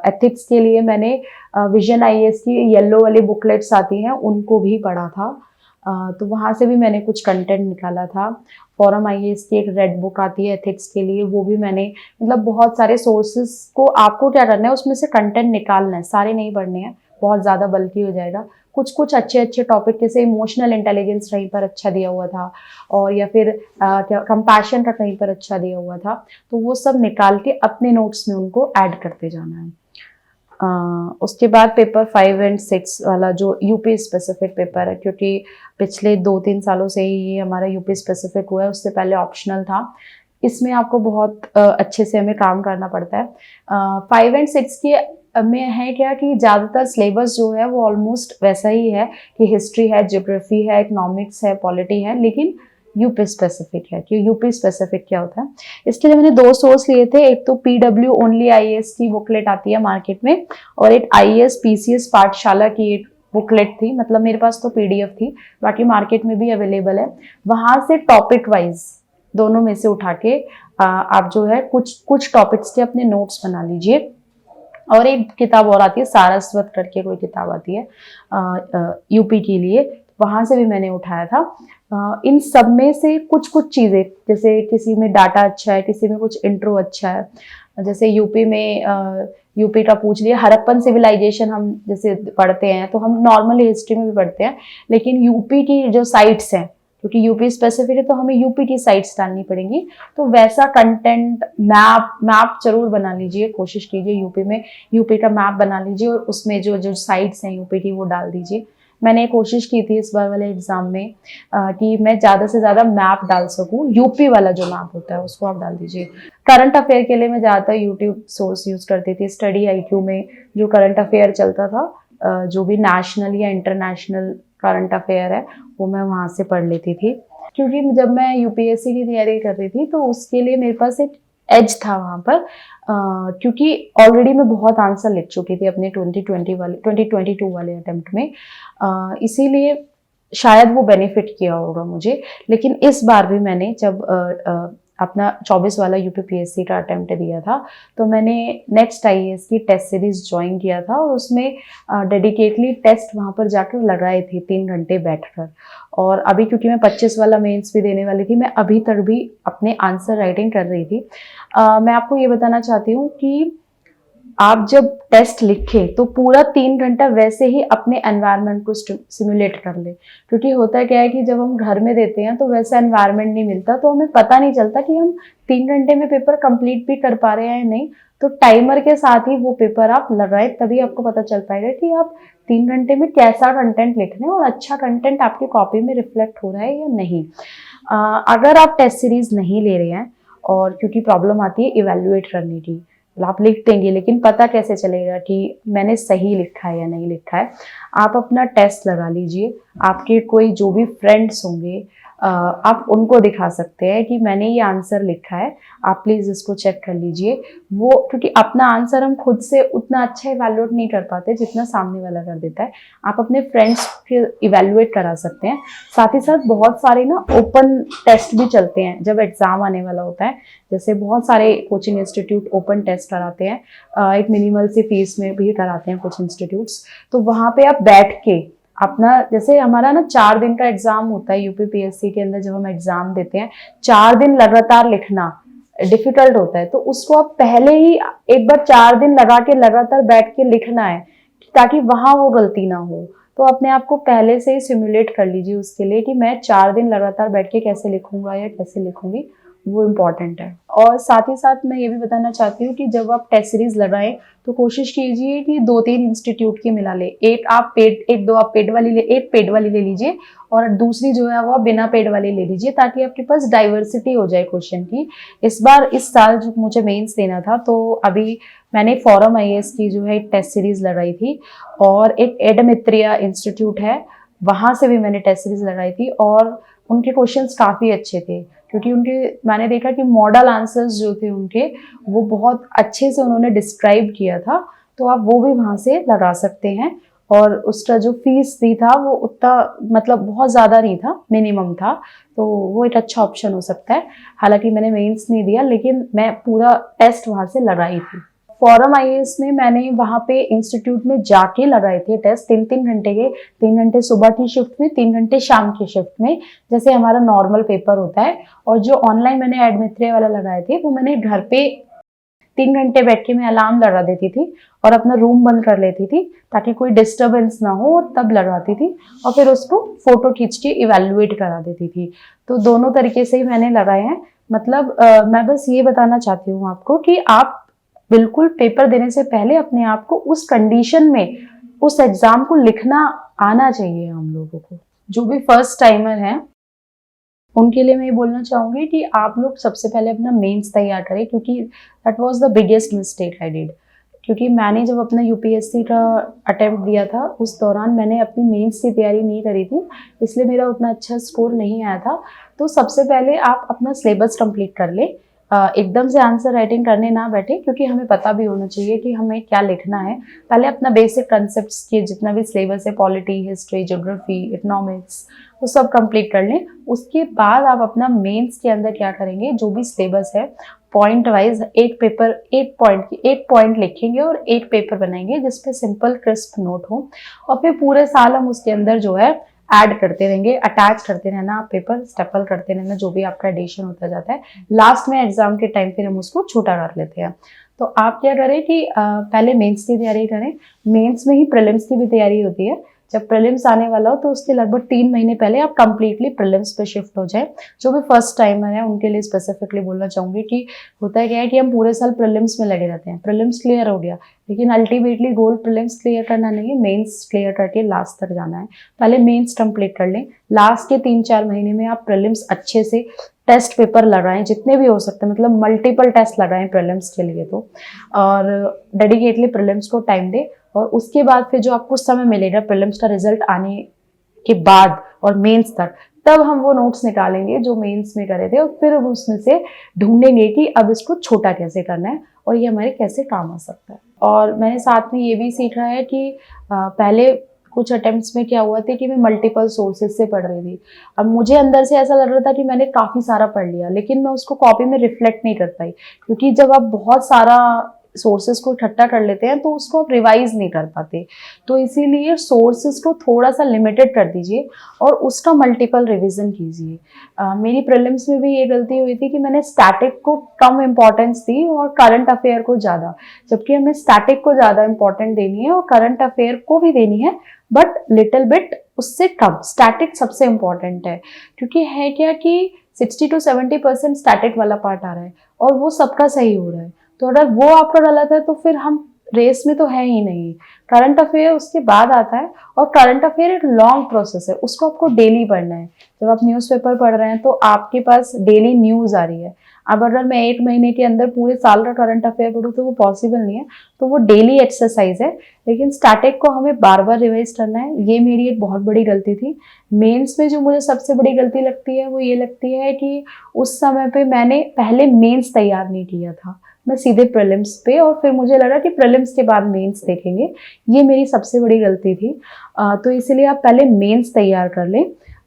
एथिक्स के लिए मैंने विजन आईएएस की येलो वाली बुकलेट्स आती हैं उनको भी पढ़ा था। तो वहाँ से भी मैंने कुछ कंटेंट निकाला था। फोरम आईएएस की एक रेड बुक आती है एथिक्स के लिए, वो भी मैंने, मतलब बहुत सारे सोर्सेज को आपको क्या करना है, उसमें से कंटेंट निकालना है, सारे नहीं पढ़ने हैं, बहुत ज़्यादा बल्कि हो जाएगा। कुछ कुछ अच्छे अच्छे टॉपिक, जैसे इमोशनल इंटेलिजेंस कहीं पर अच्छा दिया हुआ था, और या फिर कंपैशन का कहीं पर अच्छा दिया हुआ था, तो वो सब निकाल के अपने नोट्स में उनको ऐड करते जाना है। उसके बाद पेपर 5 और 6 वाला जो यूपी स्पेसिफिक पेपर है, क्योंकि पिछले 2-3 सालों से ही ये हमारा यूपी स्पेसिफिक हुआ है, उससे पहले ऑप्शनल था। इसमें आपको बहुत अच्छे से हमें काम करना पड़ता है। 5 और 6 की में है क्या कि ज़्यादातर सिलेबस जो है वो ऑलमोस्ट वैसा ही है कि हिस्ट्री है, ज्योग्राफी है, इकोनॉमिक्स है, पॉलिटी है, लेकिन यूपी स्पेसिफिक है। कि यूपी स्पेसिफिक क्या होता है, इसके लिए मैंने 2 सोर्स लिए थे। एक तो पीडब्ल्यू ओनली आईएएस की बुकलेट आती है मार्केट में, और एक आईएएस पीसीएस पाठशाला की एक बुकलेट थी, मतलब मेरे पास तो पीडीएफ थी, बाकी मार्केट में भी अवेलेबल है। वहाँ से टॉपिक वाइज दोनों में से उठा के आप जो है कुछ टॉपिक्स के अपने नोट्स बना लीजिए। और एक किताब और आती है, सारस्वत करके कोई किताब आती है यूपी के लिए, वहाँ से भी मैंने उठाया था। इन सब में से कुछ कुछ चीज़ें, जैसे किसी में डाटा अच्छा है, किसी में कुछ इंट्रो अच्छा है। जैसे यूपी में यूपी का पूछ लिया, हड़प्पन सिविलाइजेशन हम जैसे पढ़ते हैं, तो हम नॉर्मली हिस्ट्री में भी पढ़ते हैं, लेकिन यूपी की जो साइट्स हैं, क्योंकि यूपी स्पेसिफिक है तो हमें यूपी की साइट्स डालनी पड़ेंगी, तो वैसा कंटेंट मैप जरूर बना लीजिए, कोशिश कीजिए यूपी में यूपी का मैप बना लीजिए, और उसमें जो जो साइट्स हैं यूपी की वो डाल दीजिए। मैंने कोशिश की थी इस बार वाले एग्जाम में कि मैं ज़्यादा से ज़्यादा मैप डाल सकूँ, यूपी वाला जो मैप होता है उसको आप डाल दीजिए। करंट अफेयर के लिए मैं ज़्यादातर यूट्यूब सोर्स यूज़ करती थी। स्टडी आईक्यू में जो करंट अफेयर चलता था, जो भी नेशनल या इंटरनेशनल करंट अफेयर है, वो मैं वहाँ से पढ़ लेती थी। क्योंकि जब मैं यूपीएससी की तैयारी कर रही थी तो उसके लिए मेरे पास एक एज था वहाँ पर, क्योंकि ऑलरेडी मैं बहुत आंसर लिख चुकी थी अपने 2022 वाले अटेम्प्ट में, इसीलिए शायद वो बेनिफिट किया होगा मुझे। लेकिन इस बार भी मैंने जब अपना 24 वाला यूपीपीएससी का अटेम्प्ट दिया था, तो मैंने नेक्स्ट आईएएस की टेस्ट सीरीज ज्वाइन किया था, और उसमें डेडिकेटली टेस्ट वहाँ पर जाकर लगाए थे 3 घंटे बैठकर। और अभी क्योंकि मैं 25 वाला मेंस भी देने वाली थी, मैं अभी तक भी अपने आंसर राइटिंग कर रही थी। मैं आपको ये बताना चाहती हूँ कि आप जब टेस्ट लिखें तो पूरा 3 घंटा वैसे ही अपने एनवायरनमेंट को सिमुलेट कर ले, क्योंकि होता क्या है कि जब हम घर में देते हैं तो वैसा एनवायरनमेंट नहीं मिलता, तो हमें पता नहीं चलता कि हम 3 घंटे में पेपर कंप्लीट भी कर पा रहे हैं या नहीं। तो टाइमर के साथ ही वो पेपर आप लगाएं, तभी आपको पता चल पाएगा कि आप 3 घंटे में कैसा कंटेंट लिख रहे हैं और अच्छा कंटेंट आपकी कॉपी में रिफ्लेक्ट हो रहा है या नहीं। अगर आप टेस्ट सीरीज नहीं ले रहे हैं, और क्योंकि प्रॉब्लम आती है इवेल्युएट करने की, आप लिख देंगे लेकिन पता कैसे चलेगा कि मैंने सही लिखा है या नहीं लिखा है। आप अपना टेस्ट लगा लीजिए, आपके कोई जो भी फ्रेंड्स होंगे आप उनको दिखा सकते हैं कि मैंने ये आंसर लिखा है, आप प्लीज़ इसको चेक कर लीजिए। वो क्योंकि अपना आंसर हम खुद से उतना अच्छा इवैल्यूएट नहीं कर पाते जितना सामने वाला कर देता है। आप अपने फ्रेंड्स के इवैल्यूएट करा सकते हैं। साथ ही साथ बहुत सारे ना ओपन टेस्ट भी चलते हैं जब एग्ज़ाम आने वाला होता है, जैसे बहुत सारे कोचिंग इंस्टीट्यूट ओपन टेस्ट कराते हैं, एक मिनिमल सी फीस में भी कराते हैं कुछ इंस्टीट्यूट्स। तो वहाँ पे आप बैठ के अपना, जैसे हमारा ना 4 दिन का एग्जाम होता है यूपीपीएससी के अंदर, जब हम एग्जाम देते हैं 4 दिन लगातार लिखना डिफिकल्ट होता है, तो उसको आप पहले ही एक बार 4 दिन लगा के लगातार बैठ के लिखना है। ताकि वहाँ वो गलती ना हो। तो अपने आप को पहले से ही सिमुलेट कर लीजिए उसके लिए कि मैं 4 दिन लगातार बैठ के कैसे लिखूंगा या कैसे लिखूंगी, वो इम्पॉर्टेंट है। और साथ ही साथ मैं ये भी बताना चाहती हूँ कि जब आप टेस्ट सीरीज लगाएं तो कोशिश कीजिए कि 2-3 इंस्टीट्यूट की मिला ले। एक दो आप पेड वाली एक पेड वाली ले लीजिए और दूसरी जो है वो आप बिना पेड वाली ले लीजिए, ताकि आपके पास डाइवर्सिटी हो जाए क्वेश्चन की। इस साल जो मुझे मेंस देना था, तो अभी मैंने फॉरम आईएएस की जो है एक टेस्ट सीरीज लगाई थी, और एक एडमित्रिया इंस्टीट्यूट है वहाँ से भी मैंने टेस्ट सीरीज लगाई थी, और उनके क्वेश्चंस काफ़ी अच्छे थे, क्योंकि मैंने देखा कि मॉडल आंसर्स जो थे उनके वो बहुत अच्छे से उन्होंने डिस्क्राइब किया था। तो आप वो भी वहाँ से लगा सकते हैं। और उसका जो फीस भी था वो उतना मतलब बहुत ज़्यादा नहीं था, मिनिमम था, तो वो एक अच्छा ऑप्शन हो सकता है। हालांकि मैंने मेंस नहीं दिया, लेकिन मैं पूरा टेस्ट वहाँ से लगाई थी। फॉरम आईएएस में मैंने वहाँ पे इंस्टीट्यूट में जाके लगाए थे टेस्ट 3-3 घंटे के, 3 घंटे सुबह की शिफ्ट में, 3 घंटे शाम की शिफ्ट में, जैसे हमारा नॉर्मल पेपर होता है। और जो ऑनलाइन मैंने एडमित्रिया वाला लगाए थे वो मैंने घर पे 3 घंटे बैठ के मैं अलार्म लगा देती थी और अपना रूम बंद कर लेती थी ताकि कोई डिस्टरबेंस ना हो, और तब लगाती थी और फिर उसको फोटो खींच के इवेल्युएट करा देती थी। तो दोनों तरीके से ही मैंने लगाए हैं। मतलब मैं बस ये बताना चाहती हूँ आपको कि आप बिल्कुल पेपर देने से पहले अपने आप को उस कंडीशन में उस एग्जाम को लिखना आना चाहिए। हम लोगों को जो भी फर्स्ट टाइमर हैं उनके लिए मैं ये बोलना चाहूँगी कि आप लोग सबसे पहले अपना मेंस तैयार करें, क्योंकि that was the biggest mistake I did. क्योंकि मैंने जब अपना यूपीएससी का अटेम्प्ट दिया था उस दौरान मैंने अपनी मेंस की तैयारी नहीं करी थी, इसलिए मेरा उतना अच्छा स्कोर नहीं आया था। तो सबसे पहले आप अपना सिलेबस कंप्लीट कर लें। एकदम से आंसर राइटिंग करने ना बैठे, क्योंकि हमें पता भी होना चाहिए कि हमें क्या लिखना है। पहले अपना बेसिक कंसेप्ट्स के जितना भी सिलेबस है, पॉलिटी, हिस्ट्री, ज्योग्राफी, इकोनॉमिक्स, वो सब कंप्लीट कर लें। उसके बाद आप अपना मेंस के अंदर क्या करेंगे, जो भी सिलेबस है पॉइंट वाइज एक पॉइंट लिखेंगे और एक पेपर बनाएंगे जिसपे सिंपल क्रिस्प नोट हो, और फिर पूरे साल हम उसके अंदर जो है ऐड करते रहेंगे, अटैच करते रहना, पेपर स्टेपल करते रहना, जो भी आपका एडिशन होता जाता है। लास्ट में एग्जाम के टाइम फिर हम उसको छोटा कर लेते हैं। तो आप क्या करें कि पहले मेंस की तैयारी करें। मेंस में ही प्रीलिम्स की भी तैयारी होती है। जब प्रीलिम्स आने वाला हो तो उसके लगभग 3 महीने पहले आप कंप्लीटली प्रीलिम्स पे शिफ्ट हो जाए। जो भी फर्स्ट टाइमर है उनके लिए स्पेसिफिकली बोलना चाहूँगी कि होता क्या है कि हम पूरे साल प्रीलिम्स में लगे रहते हैं। प्रीलिम्स क्लियर हो गया, लेकिन अल्टीमेटली गोल प्रीलिम्स क्लियर करना नहीं है, मेंस क्लियर करके लास्ट तक जाना है। पहले मेंस कंप्लीट कर लें, लास्ट के 3-4 महीने में आप प्रीलिम्स अच्छे से टेस्ट पेपर लगाएं जितने भी हो सकते हैं, मतलब मल्टीपल टेस्ट लगाएं प्रीलिम्स के लिए तो, और डेडिकेटली प्रीलिम्स को टाइम दें। और उसके बाद फिर जो आपको समय मिलेगा प्रीलिम्स का रिजल्ट आने के बाद और मेंस तक, तब हम वो नोट्स निकालेंगे जो मेंस में करे थे, और फिर हम उसमें से ढूंढेंगे कि अब इसको छोटा कैसे करना है और ये हमारे कैसे काम आ सकता है। और मैंने साथ में ये भी सीखा है कि पहले कुछ अटेम्प्ट्स में क्या हुआ था कि मैं मल्टीपल सोर्सेज से पढ़ रही थी। अब मुझे अंदर से ऐसा लग रहा था कि मैंने काफ़ी सारा पढ़ लिया, लेकिन मैं उसको कॉपी में रिफ्लेक्ट नहीं कर पाई, क्योंकि जब आप बहुत सारा सोर्सेज को इकट्ठा कर लेते हैं तो उसको आप रिवाइज नहीं कर पाते। तो इसीलिए सोर्सेज को थोड़ा सा लिमिटेड कर दीजिए और उसका मल्टीपल रिवीजन कीजिए। मेरी प्रीलिम्स में भी ये गलती हुई थी कि मैंने स्टैटिक को कम इम्पोर्टेंस दी और करंट अफेयर को ज़्यादा, जबकि हमें स्टैटिक को ज़्यादा इम्पोर्टेंट देनी है और करंट अफेयर को भी देनी है, बट लिटिल बिट उससे कम। स्टैटिक सबसे इम्पोर्टेंट है, क्योंकि है क्या कि 60-70% स्टैटिक वाला पार्ट आ रहा है और वो सबका सही हो रहा है। तो अगर वो आपका गलत है तो फिर हम रेस में तो है ही नहीं। करंट अफेयर उसके बाद आता है, और करंट अफेयर एक लॉन्ग प्रोसेस है, उसको आपको डेली पढ़ना है। जब आप न्यूज़पेपर पढ़ रहे हैं तो आपके पास डेली न्यूज़ आ रही है। अब अगर मैं 1 महीने के अंदर पूरे साल का करंट अफेयर पढ़ूँ तो वो पॉसिबल नहीं है, तो वो डेली एक्सरसाइज है। लेकिन स्टैटिक को हमें बार बार रिवाइज करना है। ये मेरी एक बहुत बड़ी गलती थी। मेंस में जो मुझे सबसे बड़ी गलती लगती है वो ये लगती है कि उस समय पे मैंने पहले मेंस तैयार नहीं किया था, मैं सीधे प्रीलिम्स पे, और फिर मुझे लगा कि प्रीलिम्स के बाद मेंस देखेंगे। ये मेरी सबसे बड़ी गलती थी। तो इसलिए आप पहले मेंस तैयार कर लें,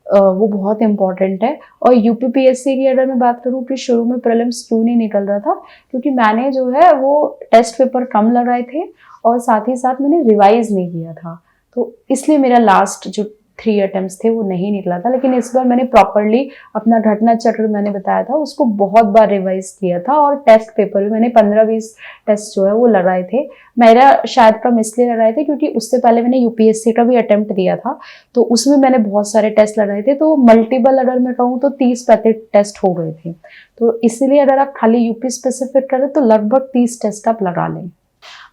वो बहुत इंपॉर्टेंट है। और यूपीपीएससी की अगर मैं बात करूँ कि शुरू में प्रीलिम्स क्यों नहीं निकल रहा था, क्योंकि मैंने जो है वो टेस्ट पेपर कम लगाए थे और साथ ही साथ मैंने रिवाइज नहीं किया था। तो इसलिए मेरा लास्ट जो 3 अटेम्प्ट्स थे वो नहीं निकला था, लेकिन इस बार मैंने प्रॉपरली अपना घटना चक्र मैंने बताया था उसको बहुत बार रिवाइज किया था, और टेस्ट पेपर भी मैंने 15-20 टेस्ट जो है वो लगाए थे। मेरा शायद कम इसलिए लगाए थे क्योंकि उससे पहले मैंने यूपीएससी का भी अटेम्प्ट दिया था, तो उसमें मैंने बहुत सारे टेस्ट लगाए थे, तो मल्टीपल अगर मैं कहूँ तो 30-35 टेस्ट हो गए थे। तो इसीलिए अगर आप खाली यूपी स्पेसिफिक करें तो लगभग 30 टेस्ट आप लगा लें।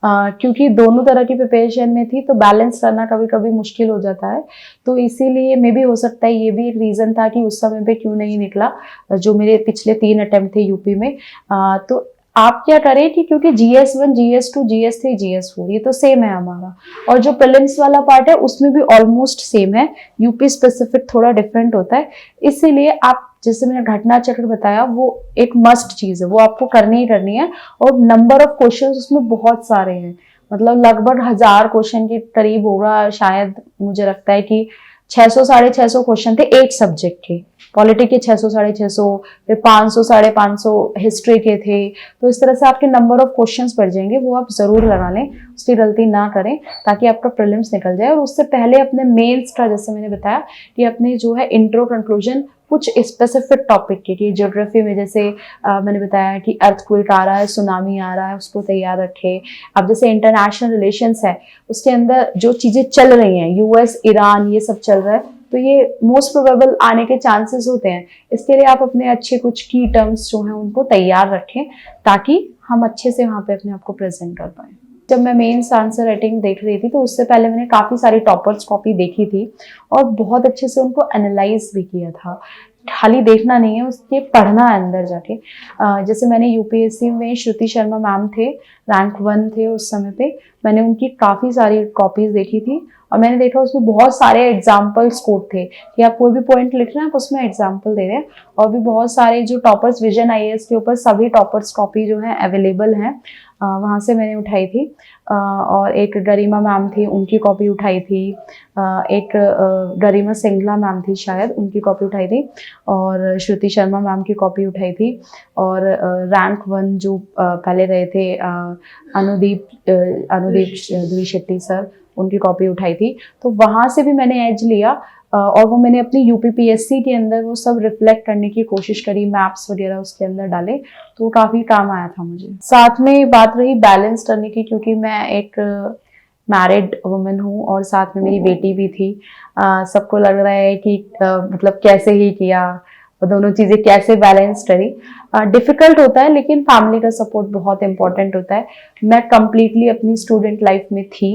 क्योंकि दोनों तरह की प्रिपरेशन में थी तो बैलेंस करना कभी कभी मुश्किल हो जाता है, तो इसीलिए मे भी हो सकता है ये भी एक रीज़न था कि उस समय पे क्यों नहीं निकला जो मेरे पिछले 3 अटेम्प्ट थे यूपी में। तो आप क्या करें कि क्योंकि GS1, GS2, GS3, GS4 ये तो सेम है हमारा, और जो प्रीलिम्स वाला पार्ट है उसमें भी ऑलमोस्ट सेम है, यूपी स्पेसिफिक थोड़ा डिफरेंट होता है। इसीलिए आप जैसे मैंने घटना चक्र बताया वो एक मस्ट चीज़ है, वो आपको करनी ही करनी है, और नंबर ऑफ क्वेश्चंस उसमें बहुत सारे हैं, मतलब लगभग 1000 क्वेश्चन के करीब होगा शायद, मुझे लगता है कि 600-650 क्वेश्चन थे एक सब्जेक्ट के, पॉलिटी के 600-650, फिर 500-550 हिस्ट्री के थे। तो इस तरह से आपके नंबर ऑफ क्वेश्चंस बढ़ जाएंगे, वो आप जरूर लगा लें, उसकी गलती ना करें ताकि आपका प्रीलिम्स निकल जाए। और उससे पहले अपने मेंस का जैसे मैंने बताया कि अपने जो है इंट्रो कंक्लूजन कुछ स्पेसिफिक टॉपिक की ज्योग्राफी में जैसे मैंने बताया कि अर्थक्वेक आ रहा है, सुनामी आ रहा है, उसको तैयार रखें। अब जैसे इंटरनेशनल रिलेशंस है उसके अंदर जो चीज़ें चल रही हैं, यूएस ईरान ये सब चल रहा है, तो ये मोस्ट प्रोबेबल आने के चांसेस होते हैं। इसके लिए आप अपने अच्छे कुछ की टर्म्स जो हैं उनको तैयार रखें ताकि हम अच्छे से वहाँ पे अपने आप को प्रेजेंट कर पाएँ। जब मैं मेंस आंसर राइटिंग देख रही थी तो उससे पहले मैंने काफ़ी सारी टॉपर्स कॉपी देखी थी और बहुत अच्छे से उनको एनालाइज भी किया था। खाली देखना नहीं है, उसके पढ़ना है अंदर जाके। जैसे मैंने यूपीएससी में श्रुति शर्मा मैम थे, रैंक 1 थे उस समय पे, मैंने उनकी काफ़ी सारी कॉपीज देखी थी और मैंने देखा उसमें बहुत सारे एग्जाम्पल्स कोड थे कि आप कोई भी पॉइंट लिख रहे हैं आप उसमें एग्जाम्पल दे रहे हैं। और भी बहुत सारे जो टॉपर्स विजन आईएएस के ऊपर सभी टॉपर्स कॉपी जो है अवेलेबल हैं, वहाँ से मैंने उठाई थी। और एक गरिमा मैम थी उनकी कॉपी उठाई थी, एक गरिमा सिंगला मैम थी शायद उनकी कॉपी उठाई थी, और श्रुति शर्मा मैम की कॉपी उठाई थी, और रैंक 1 जो पहले रहे थे अनुदीप द्विशेट्टी सर, उनकी कॉपी उठाई थी। तो वहाँ से भी मैंने एज लिया और वो मैंने अपनी यूपीपीएससी के अंदर वो सब रिफ्लेक्ट करने की कोशिश करी, मैप्स वगैरह उसके अंदर डाले, तो काफ़ी काम आया था मुझे। साथ में बात रही बैलेंस करने की, क्योंकि मैं एक मैरिड वुमेन हूँ और साथ में मेरी बेटी भी थी। सबको लग रहा है कि मतलब कैसे ही किया, दोनों चीज़ें कैसे बैलेंस करी। डिफ़िकल्ट होता है लेकिन फैमिली का सपोर्ट बहुत इंपॉर्टेंट होता है। मैं कंप्लीटली अपनी स्टूडेंट लाइफ में थी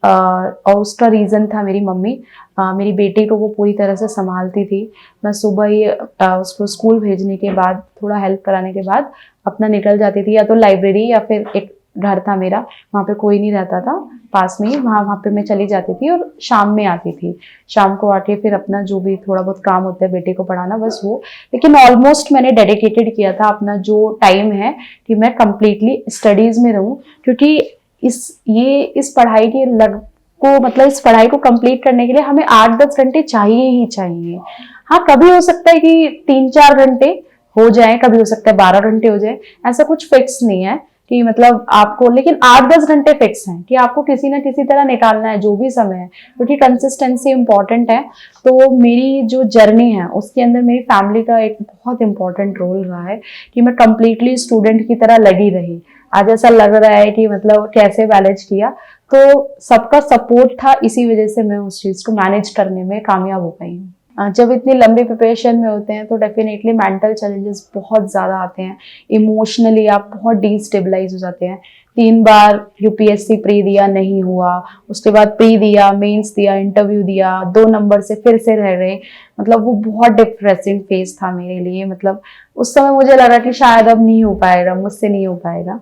और उसका रीज़न था मेरी मम्मी। मेरी बेटी को वो पूरी तरह से संभालती थी। मैं सुबह ही उसको स्कूल भेजने के बाद, थोड़ा हेल्प कराने के बाद अपना निकल जाती थी, या तो लाइब्रेरी या फिर एक घर था मेरा, वहाँ पे कोई नहीं रहता था पास में ही, वहाँ पे मैं चली जाती थी और शाम में आती थी। शाम को आके फिर अपना जो भी थोड़ा बहुत काम होता है बेटे को पढ़ाना, बस वो। लेकिन ऑलमोस्ट मैंने डेडिकेटेड किया था अपना जो टाइम है कि मैं कंप्लीटली स्टडीज़ में रहूँ, क्योंकि इस पढ़ाई के मतलब इस पढ़ाई को कंप्लीट करने के लिए हमें 8-10 घंटे चाहिए ही चाहिए। हाँ, कभी हो सकता है कि 3-4 घंटे हो जाए, कभी हो सकता है 12 घंटे हो जाए, ऐसा कुछ फिक्स नहीं है कि मतलब आपको, लेकिन 8-10 घंटे फिक्स हैं कि आपको किसी ना किसी तरह निकालना है जो भी समय है, क्योंकि कंसिस्टेंसी इंपॉर्टेंट है। तो मेरी जो जर्नी है उसके अंदर मेरी फैमिली का एक बहुत इंपॉर्टेंट रोल रहा है कि मैं कंप्लीटली स्टूडेंट की तरह लगी रही। आज ऐसा लग रहा है कि मतलब कैसे मैनेज किया, तो सबका सपोर्ट था, इसी वजह से मैं उस चीज़ को मैनेज करने में कामयाब हो पाई हूँ। जब इतनी लंबी प्रिपरेशन में होते हैं तो डेफिनेटली मेंटल चैलेंजेस बहुत ज़्यादा आते हैं, इमोशनली आप बहुत डिस्टेबलाइज हो जाते हैं। 3 बार यूपीएससी प्री दिया, नहीं हुआ, उसके बाद प्री दिया, मेंस दिया, इंटरव्यू दिया, 2 नंबर से फिर से रह गए, मतलब वो बहुत डिप्रेसिंग फेज था मेरे लिए। मतलब उस समय मुझे लगा कि शायद अब नहीं हो पाएगा, मुझसे नहीं हो पाएगा।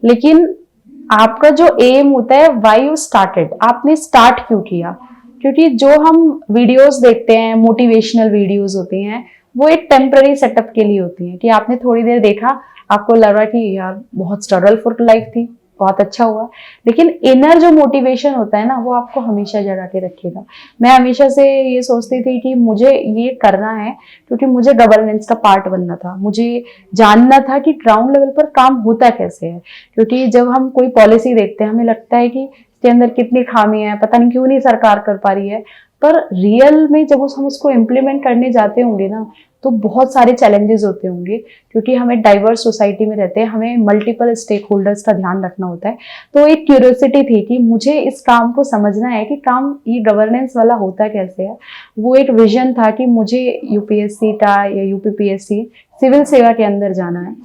लेकिन आपका जो एम होता है, व्हाई यू स्टार्टेड, आपने स्टार्ट क्यों किया? क्योंकि जो हम वीडियोस देखते हैं, मोटिवेशनल वीडियोस होती हैं, वो एक टेम्पररी सेटअप के लिए होती हैं कि आपने थोड़ी देर देखा, आपको लगा कि यार बहुत स्ट्रगलफुल लाइफ थी, बहुत अच्छा हुआ, लेकिन इनर जो मोटिवेशन होता है ना, वो आपको हमेशा जगा के रखेगा। मैं हमेशा से ये सोचती थी कि मुझे ये करना है क्योंकि मुझे गवर्नेंस का पार्ट बनना था, मुझे जानना था कि ग्राउंड लेवल पर काम होता कैसे है। क्योंकि जब हम कोई पॉलिसी देखते हैं हमें लगता है कि इसके अंदर कितनी खामियां हैं, पता नहीं क्यों नहीं सरकार कर पा रही है। पर रियल में जब हम उसको इम्प्लीमेंट करने जाते होंगे ना, तो बहुत सारे चैलेंजेस होते होंगे, क्योंकि हमें डाइवर्स सोसाइटी में रहते हैं, हमें मल्टीपल स्टेक होल्डर्स का ध्यान रखना होता है। तो एक क्यूरियोसिटी थी कि मुझे इस काम को समझना है कि काम ये गवर्नेंस वाला होता कैसे है। वो एक विजन था कि मुझे यूपीएससी का या यूपीपीएससी सिविल सेवा के अंदर जाना है।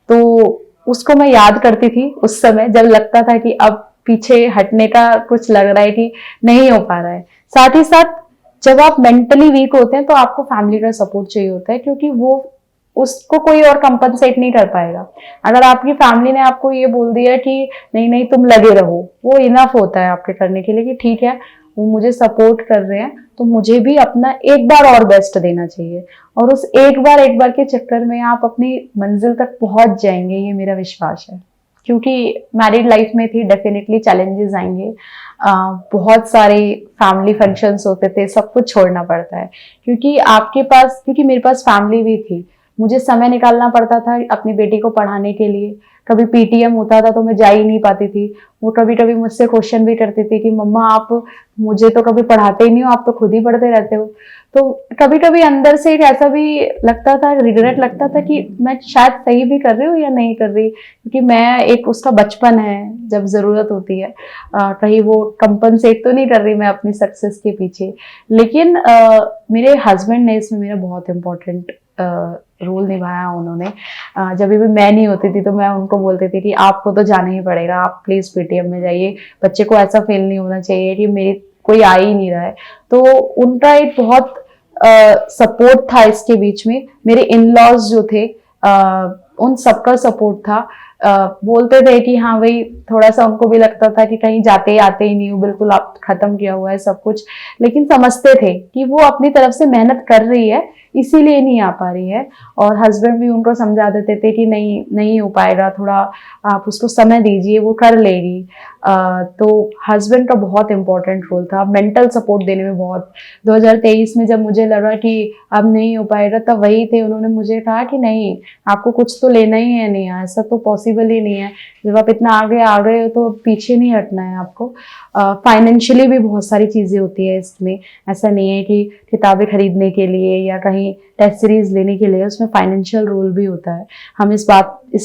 तो उसको मैं याद करती थी उस समय जब लगता था कि अब पीछे हटने का कुछ लग रहा है कि नहीं हो पा रहा है। साथ ही साथ जब आप मेंटली वीक होते हैं तो आपको फैमिली का सपोर्ट चाहिए होता है, क्योंकि वो उसको कोई और कंपनसेट नहीं कर पाएगा। अगर आपकी फैमिली ने आपको ये बोल दिया कि नहीं नहीं तुम लगे रहो, वो इनफ होता है आपके करने के लिए कि ठीक है वो मुझे सपोर्ट कर रहे हैं तो मुझे भी अपना एक बार और बेस्ट देना चाहिए। और उस एक बार के चक्कर में आप अपनी मंजिल तक पहुंच जाएंगे, ये मेरा विश्वास है। क्योंकि मैरिड लाइफ में थी, डेफिनेटली चैलेंजेस आएंगे। बहुत सारे फैमिली फंक्शंस होते थे, सब कुछ छोड़ना पड़ता है क्योंकि मेरे पास फैमिली भी थी। मुझे समय निकालना पड़ता था अपनी बेटी को पढ़ाने के लिए। कभी पीटीएम होता था तो मैं जा ही नहीं पाती थी। वो कभी कभी मुझसे क्वेश्चन भी करती थी कि मम्मा आप मुझे तो कभी पढ़ाते ही नहीं हो, आप तो खुद ही पढ़ते रहते हो। तो कभी कभी अंदर से एक ऐसा भी लगता था, रिग्रेट लगता था कि मैं शायद सही भी कर रही हूँ या नहीं कर रही, क्योंकि मैं एक उसका बचपन है जब जरूरत होती है, कहीं वो कंपनसेट तो नहीं कर रही मैं अपनी सक्सेस के पीछे। लेकिन मेरे हस्बैंड ने इसमें मेरा बहुत इम्पोर्टेंट रोल निभाया। उन्होंने जब भी मैं नहीं होती थी तो मैं उनको बोलती थी कि आपको तो जाना ही पड़ेगा, आप प्लीज पीटीएम में जाइए, बच्चे को ऐसा फील नहीं होना चाहिए कि मेरी कोई आ ही नहीं रहा है। तो उनका एक बहुत सपोर्ट था इसके बीच में। मेरे इन लॉज जो थे उन सबका सपोर्ट था। बोलते थे कि हाँ भाई, थोड़ा सा उनको भी लगता था कि कहीं जाते आते ही नहीं हो, बिल्कुल आप खत्म किया हुआ है सब कुछ, लेकिन समझते थे कि वो अपनी तरफ से मेहनत कर रही है इसीलिए नहीं आ पा रही है। और हस्बैंड भी उनको समझा देते थे कि नहीं नहीं हो पाएगा, थोड़ा आप उसको समय दीजिए, वो कर लेगी। तो हस्बैंड का बहुत इंपॉर्टेंट रोल था मेंटल सपोर्ट देने में। बहुत 2023 में जब मुझे लगा कि अब नहीं हो पाएगा, तब वही थे, उन्होंने मुझे कहा कि नहीं आपको कुछ तो लेना ही है, नहीं ऐसा तो पॉसिबल ही नहीं है, जब आप इतना आगे आ गए हो तो पीछे नहीं हटना है आपको। फाइनेंशियली भी बहुत सारी चीजें होती है इसमें, ऐसा नहीं है कि किताबें खरीदने के लिए या कहीं टेस्ट सीरीज लेने के लिए, उसमें फाइनेंशियल रोल भी होता है। हम इस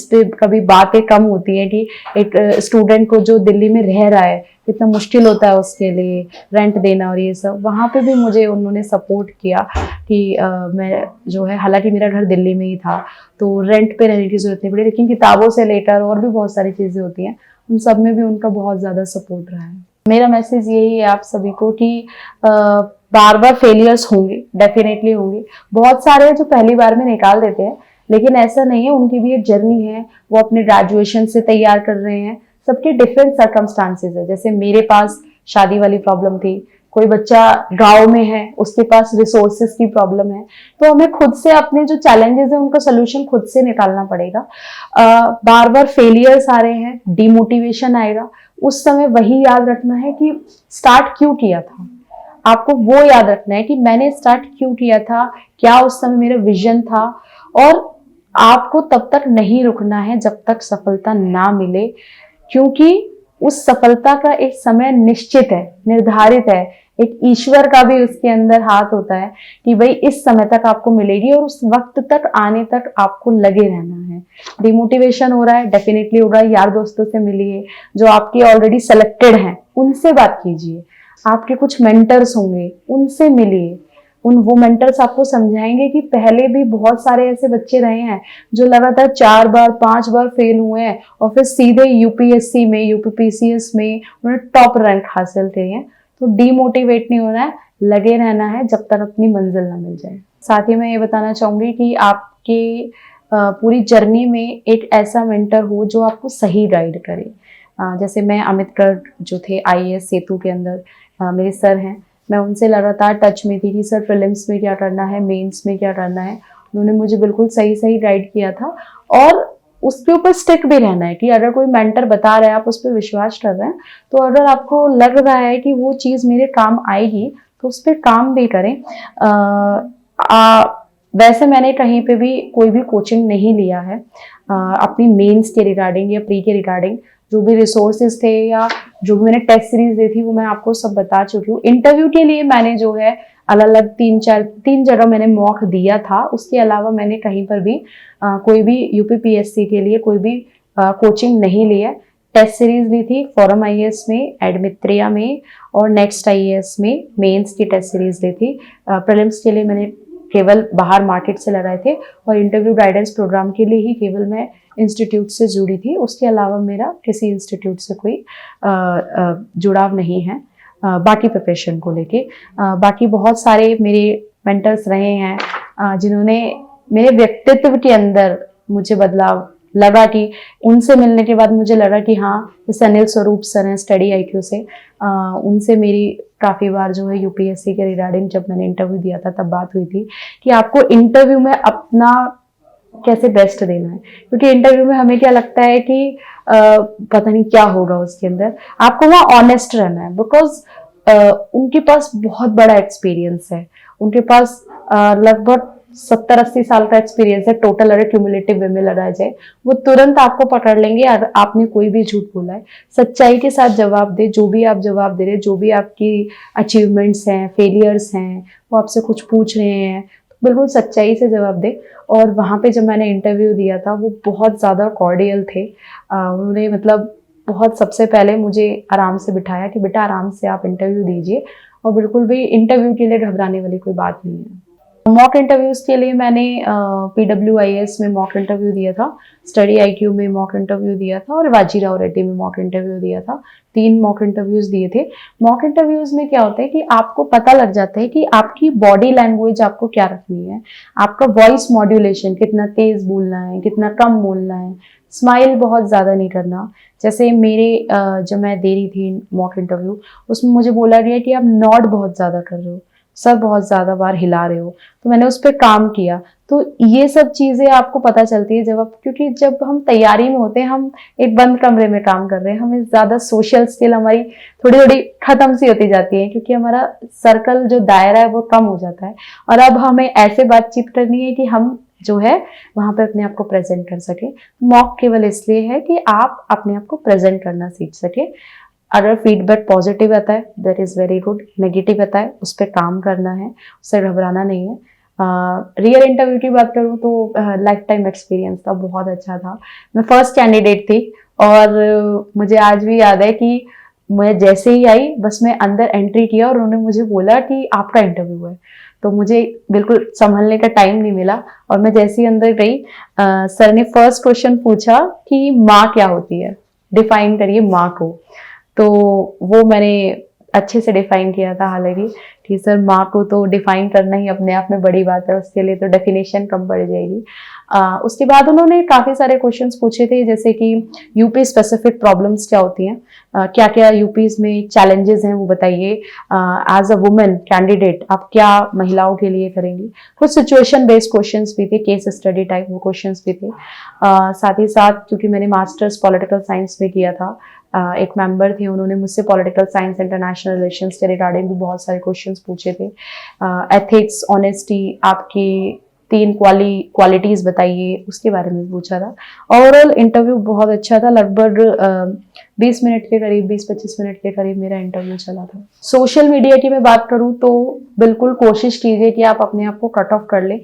पे कभी बातें कम होती है कि एक स्टूडेंट को जो दिल्ली में रह रहा है कितना मुश्किल होता है उसके लिए रेंट देना और ये सब, वहाँ पे भी मुझे उन्होंने सपोर्ट किया कि मैं जो है, हालांकि मेरा घर दिल्ली में ही था तो रेंट पे रहने की जरूरत नहीं पड़ी, लेकिन किताबों से लेकर और भी बहुत सारी चीजें होती हैं, उन सब में भी उनका बहुत ज्यादा सपोर्ट रहा है। मेरा मैसेज यही है आप सभी को कि बार बार फेलियर्स होंगे, डेफिनेटली होंगे। बहुत सारे जो पहली बार में निकाल देते हैं, लेकिन ऐसा नहीं है, उनकी भी एक जर्नी है। वो अपने ग्रेजुएशन से तैयार कर रहे हैं, सबके डिफरेंट सर्कमस्टांसेस है। जैसे मेरे पास शादी वाली प्रॉब्लम थी, कोई बच्चा गांव में है उसके पास रिसोर्सेज की प्रॉब्लम है। तो हमें खुद से अपने जो चैलेंजेस है उनका सोल्यूशन खुद से निकालना पड़ेगा। बार बार फेलियर्स आ रहे हैं, डिमोटिवेशन आएगा, उस समय वही याद रखना है कि स्टार्ट क्यों किया था। आपको वो याद रखना है कि मैंने स्टार्ट क्यों किया था, क्या उस समय मेरा विजन था। और आपको तब तक नहीं रुकना है जब तक सफलता ना मिले, क्योंकि उस सफलता का एक समय निश्चित है, निर्धारित है। एक ईश्वर का भी उसके अंदर हाथ होता है कि भाई इस समय तक आपको मिलेगी, और उस वक्त तक आने तक आपको लगे रहना है। डिमोटिवेशन हो रहा है, डेफिनेटली हो रहा है, यार दोस्तों से मिलिए जो आपके ऑलरेडी सेलेक्टेड हैं, उनसे बात कीजिए। आपके कुछ मेंटर्स होंगे, उनसे मिलिए। वो मेंटर्स आपको समझाएंगे कि पहले भी बहुत सारे ऐसे बच्चे रहे हैं जो लगातार 4 बार 5 बार फेल हुए हैं और फिर सीधे यूपीएससी में, यूपीपीसीएस में उन्होंने टॉप रैंक हासिल किए हैं। तो डीमोटिवेट नहीं होना है, लगे रहना है जब तक अपनी मंजिल ना मिल जाए। साथ ही मैं ये बताना चाहूंगी कि आपके पूरी जर्नी में एक ऐसा मेंटर हो जो आपको सही गाइड करे। जैसे मैं अमित गर्ग जो थे आईएएस सेतु के अंदर मेरे सर हैं, मैं उनसे लगातार टच में थी कि सर प्रीलिम्स में क्या करना है, मेंस में क्या करना है। उन्होंने मुझे बिल्कुल सही सही गाइड किया था। और उसके ऊपर स्टिक भी रहना है कि अगर कोई मेंटर बता रहा है, आप उस पर विश्वास कर रहे हैं, तो अगर आपको लग रहा है कि वो चीज़ मेरे काम आएगी तो उस पर काम भी करें। वैसे मैंने कहीं पे भी कोई भी कोचिंग नहीं लिया है अपनी मेंस के रिगार्डिंग या प्री के रिगार्डिंग। जो भी रिसोर्सेज थे या जो भी मैंने टेस्ट सीरीज दी थी वो मैं आपको सब बता चुकी हूँ। इंटरव्यू के लिए मैंने जो है अलग अलग तीन जगह मैंने मॉक दिया था, उसके अलावा मैंने कहीं पर भी कोई भी यूपीपीएससी के लिए कोई भी कोचिंग नहीं ली है। टेस्ट सीरीज ली थी फॉरम आईएएस में, एडमित्रिया में और नेक्स्ट आईएएस में मेंस की टेस्ट सीरीज ली थी। प्रीलिम्स के लिए मैंने केवल बाहर मार्केट से लड़ाए थे और इंटरव्यू गाइडेंस प्रोग्राम के लिए ही केवल मैं इंस्टीट्यूट से जुड़ी थी। उसके अलावा मेरा किसी इंस्टीट्यूट से कोई जुड़ाव नहीं है बाकी प्रिपरेशन को लेके। बाकी बहुत सारे मेरे मेंटर्स रहे हैं जिन्होंने मेरे व्यक्तित्व के अंदर मुझे बदलाव लगा कि उनसे मिलने के बाद मुझे लगा कि हाँ, जैसे अनिल स्वरूप सर हैं स्टडी आईक्यू से, उनसे मेरी काफ़ी बार जो है यूपीएससी के रिगार्डिंग जब मैंने इंटरव्यू दिया था तब बात हुई थी कि आपको इंटरव्यू में अपना कैसे बेस्ट देना है, क्योंकि इंटरव्यू में हमें क्या लगता है कि पता नहीं क्या होगा उसके अंदर। आपको वहाँ ऑनेस्ट रहना है बिकॉज उनके पास बहुत बड़ा एक्सपीरियंस है, उनके पास लगभग 70-80 साल का एक्सपीरियंस है टोटल। अगर क्यूमुलेटिव वे में लड़ा जाए वो तुरंत आपको पकड़ लेंगे अगर आपने कोई भी झूठ बोला है। सच्चाई के साथ जवाब दे, जो भी आप जवाब दे रहे, जो भी आपकी अचीवमेंट्स हैं, फेलियर्स हैं, वो आपसे कुछ पूछ रहे हैं, तो बिल्कुल सच्चाई से जवाब दे। और वहाँ पे जब मैंने इंटरव्यू दिया था वो बहुत ज़्यादा कॉर्डियल थे। उन्होंने मतलब बहुत सबसे पहले मुझे आराम से बिठाया कि बेटा आराम से आप इंटरव्यू दीजिए और बिल्कुल भी इंटरव्यू के लिए घबराने वाली कोई बात नहीं है। मॉक इंटरव्यूज के लिए मैंने PWIS में मॉक इंटरव्यू दिया था, स्टडी आईक्यू में मॉक इंटरव्यू दिया था और वाजीराव रेड्डी में मॉक इंटरव्यू दिया था। 3 मॉक इंटरव्यूज दिए थे। मॉक इंटरव्यूज में क्या होता है कि आपको पता लग जाता है कि आपकी बॉडी लैंग्वेज आपको क्या रखनी है, आपका वॉइस मॉड्यूलेशन कितना तेज बोलना है, कितना कम बोलना है, स्माइल बहुत ज़्यादा नहीं करना। जैसे मेरे जब मैं दे रही थी मॉक इंटरव्यू उसमें मुझे बोला गया कि आप नॉड बहुत ज़्यादा कर रहे हो, सर बहुत ज़्यादा बार हिला रहे हो, तो मैंने उस पर काम किया। तो ये सब चीज़ें आपको पता चलती है जब आप, क्योंकि जब हम तैयारी में होते हैं, हम एक बंद कमरे में काम कर रहे हैं, हमें ज़्यादा सोशल स्किल हमारी थोड़ी थोड़ी ख़त्म सी होती जाती है क्योंकि हमारा सर्कल जो दायरा है वो कम हो जाता है। और अब हमें ऐसे बातचीत करनी है कि हम जो है वहाँ पे अपने आप को प्रेजेंट कर सके। मॉक केवल इसलिए है कि आप अपने आप को प्रेजेंट करना सीख सके। अगर फीडबैक पॉजिटिव आता है that is very good, negative आता है उस पर काम करना है, उससे घबराना नहीं है। रियल इंटरव्यू की बात करूँ तो लाइफ टाइम एक्सपीरियंस था, बहुत अच्छा था। मैं फर्स्ट कैंडिडेट थी और मुझे आज भी याद है कि मैं जैसे ही आई बस मैं अंदर एंट्री किया और उन्होंने मुझे बोला कि आपका इंटरव्यू है, तो मुझे बिल्कुल संभलने का टाइम नहीं मिला और मैं जैसे ही अंदर गई सर ने फर्स्ट क्वेश्चन पूछा कि माँ क्या होती है, डिफाइन करिए माँ को। तो वो मैंने अच्छे से डिफाइन किया था, हालांकि कि सर माँ को तो डिफाइन करना ही अपने आप में बड़ी बात है, उसके लिए तो डेफिनेशन कम पड़ जाएगी। उसके बाद उन्होंने काफ़ी सारे क्वेश्चंस पूछे थे जैसे कि यूपी स्पेसिफिक प्रॉब्लम्स क्या होती हैं, क्या क्या यूपीज में चैलेंजेस हैं वो बताइए, एज अ वुमेन कैंडिडेट आप क्या महिलाओं के लिए करेंगी। कुछ सिचुएशन बेस्ड क्वेश्चंस भी थे, केस स्टडी टाइप वो क्वेश्चंस भी थे। साथ ही साथ क्योंकि मैंने मास्टर्स पॉलिटिकल साइंस में किया था, एक मेंबर थे उन्होंने मुझसे पॉलिटिकल साइंस इंटरनेशनल रिलेशंस के रिगार्डिंग भी बहुत सारे क्वेश्चंस पूछे थे। एथिक्स, ऑनेस्टी, आपकी 3 क्वालिटीज बताइए, उसके बारे में पूछा था। ओवरऑल इंटरव्यू बहुत अच्छा था, लगभग 20 मिनट के करीब, 20-25 मिनट के करीब मेरा इंटरव्यू चला था। सोशल मीडिया की मैं बात करूँ तो बिल्कुल कोशिश कीजिए कि आप अपने आप को कट ऑफ कर लें,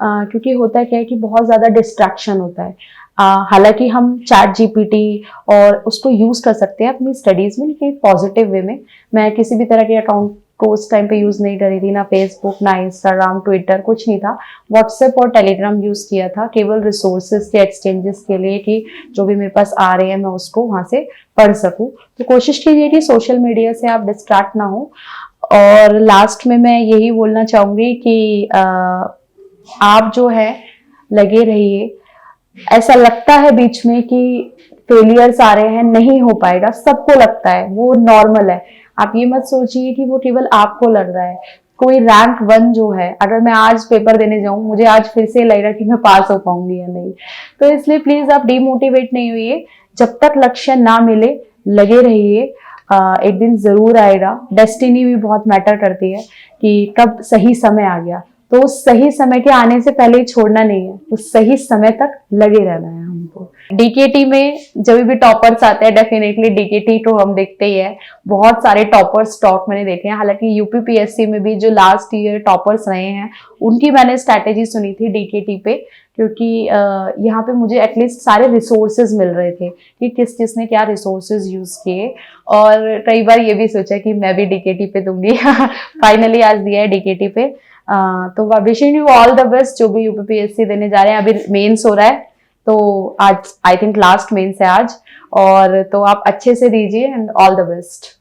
क्योंकि होता क्या है कि बहुत ज़्यादा डिस्ट्रैक्शन होता है। हालांकि हम चैट जीपीटी और उसको यूज़ कर सकते हैं अपनी स्टडीज़ में, लेकिन पॉजिटिव वे में। मैं किसी भी तरह के अकाउंट को उस टाइम पे यूज़ नहीं करी थी, ना फेसबुक, ना इंस्टाग्राम, ट्विटर, कुछ नहीं था। व्हाट्सएप और टेलीग्राम यूज़ किया था केवल रिसोर्सेज के एक्सचेंजेस के लिए कि जो भी मेरे पास आ रहे हैं मैं उसको वहाँ से पढ़ सकूँ। तो कोशिश कीजिए कि सोशल मीडिया से आप डिस्ट्रैक्ट ना हो। और लास्ट में मैं यही बोलना चाहूँगी कि आप जो है लगे रहिए। ऐसा लगता है बीच में कि फेलियर्स आ रहे हैं, नहीं हो पाएगा, सबको लगता है, वो नॉर्मल है। आप ये मत सोचिए कि वो केवल आपको लग रहा है। कोई रैंक 1 जो है, अगर मैं आज पेपर देने जाऊं मुझे आज फिर से लग रहा कि मैं पास हो पाऊंगी या नहीं, तो इसलिए प्लीज आप डिमोटिवेट नहीं होइए। जब तक लक्ष्य ना मिले लगे रहिए, एक दिन जरूर आएगा। डेस्टिनी भी बहुत मैटर करती है कि कब सही समय आ गया, तो उस सही समय के आने से पहले ही छोड़ना नहीं है, उस सही समय तक लगे रहना है हमको। डीकेटी में जब भी टॉपर्स आते हैं डेफिनेटली डीकेटी तो हम देखते ही है, बहुत सारे टॉपर्स टॉप मैंने देखे हैं। हालांकि यूपीपीएससी में भी जो लास्ट ईयर टॉपर्स रहे हैं उनकी मैंने स्ट्रैटेजी सुनी थी डीकेटी पे, क्योंकि यहाँ पे मुझे एटलीस्ट सारे रिसोर्सेज मिल रहे थे कि किसने क्या रिसोर्सेज यूज किए, और कई बार ये भी सोचा कि मैं भी डीकेटी पे दूंगी फाइनली आज दिया है डीकेटी पे। तो wishing you all the best जो भी यूपीपीएससी देने जा रहे हैं। अभी मेंस हो रहा है तो आज आई थिंक लास्ट मेंस है आज, और तो आप अच्छे से दीजिए एंड ऑल द बेस्ट।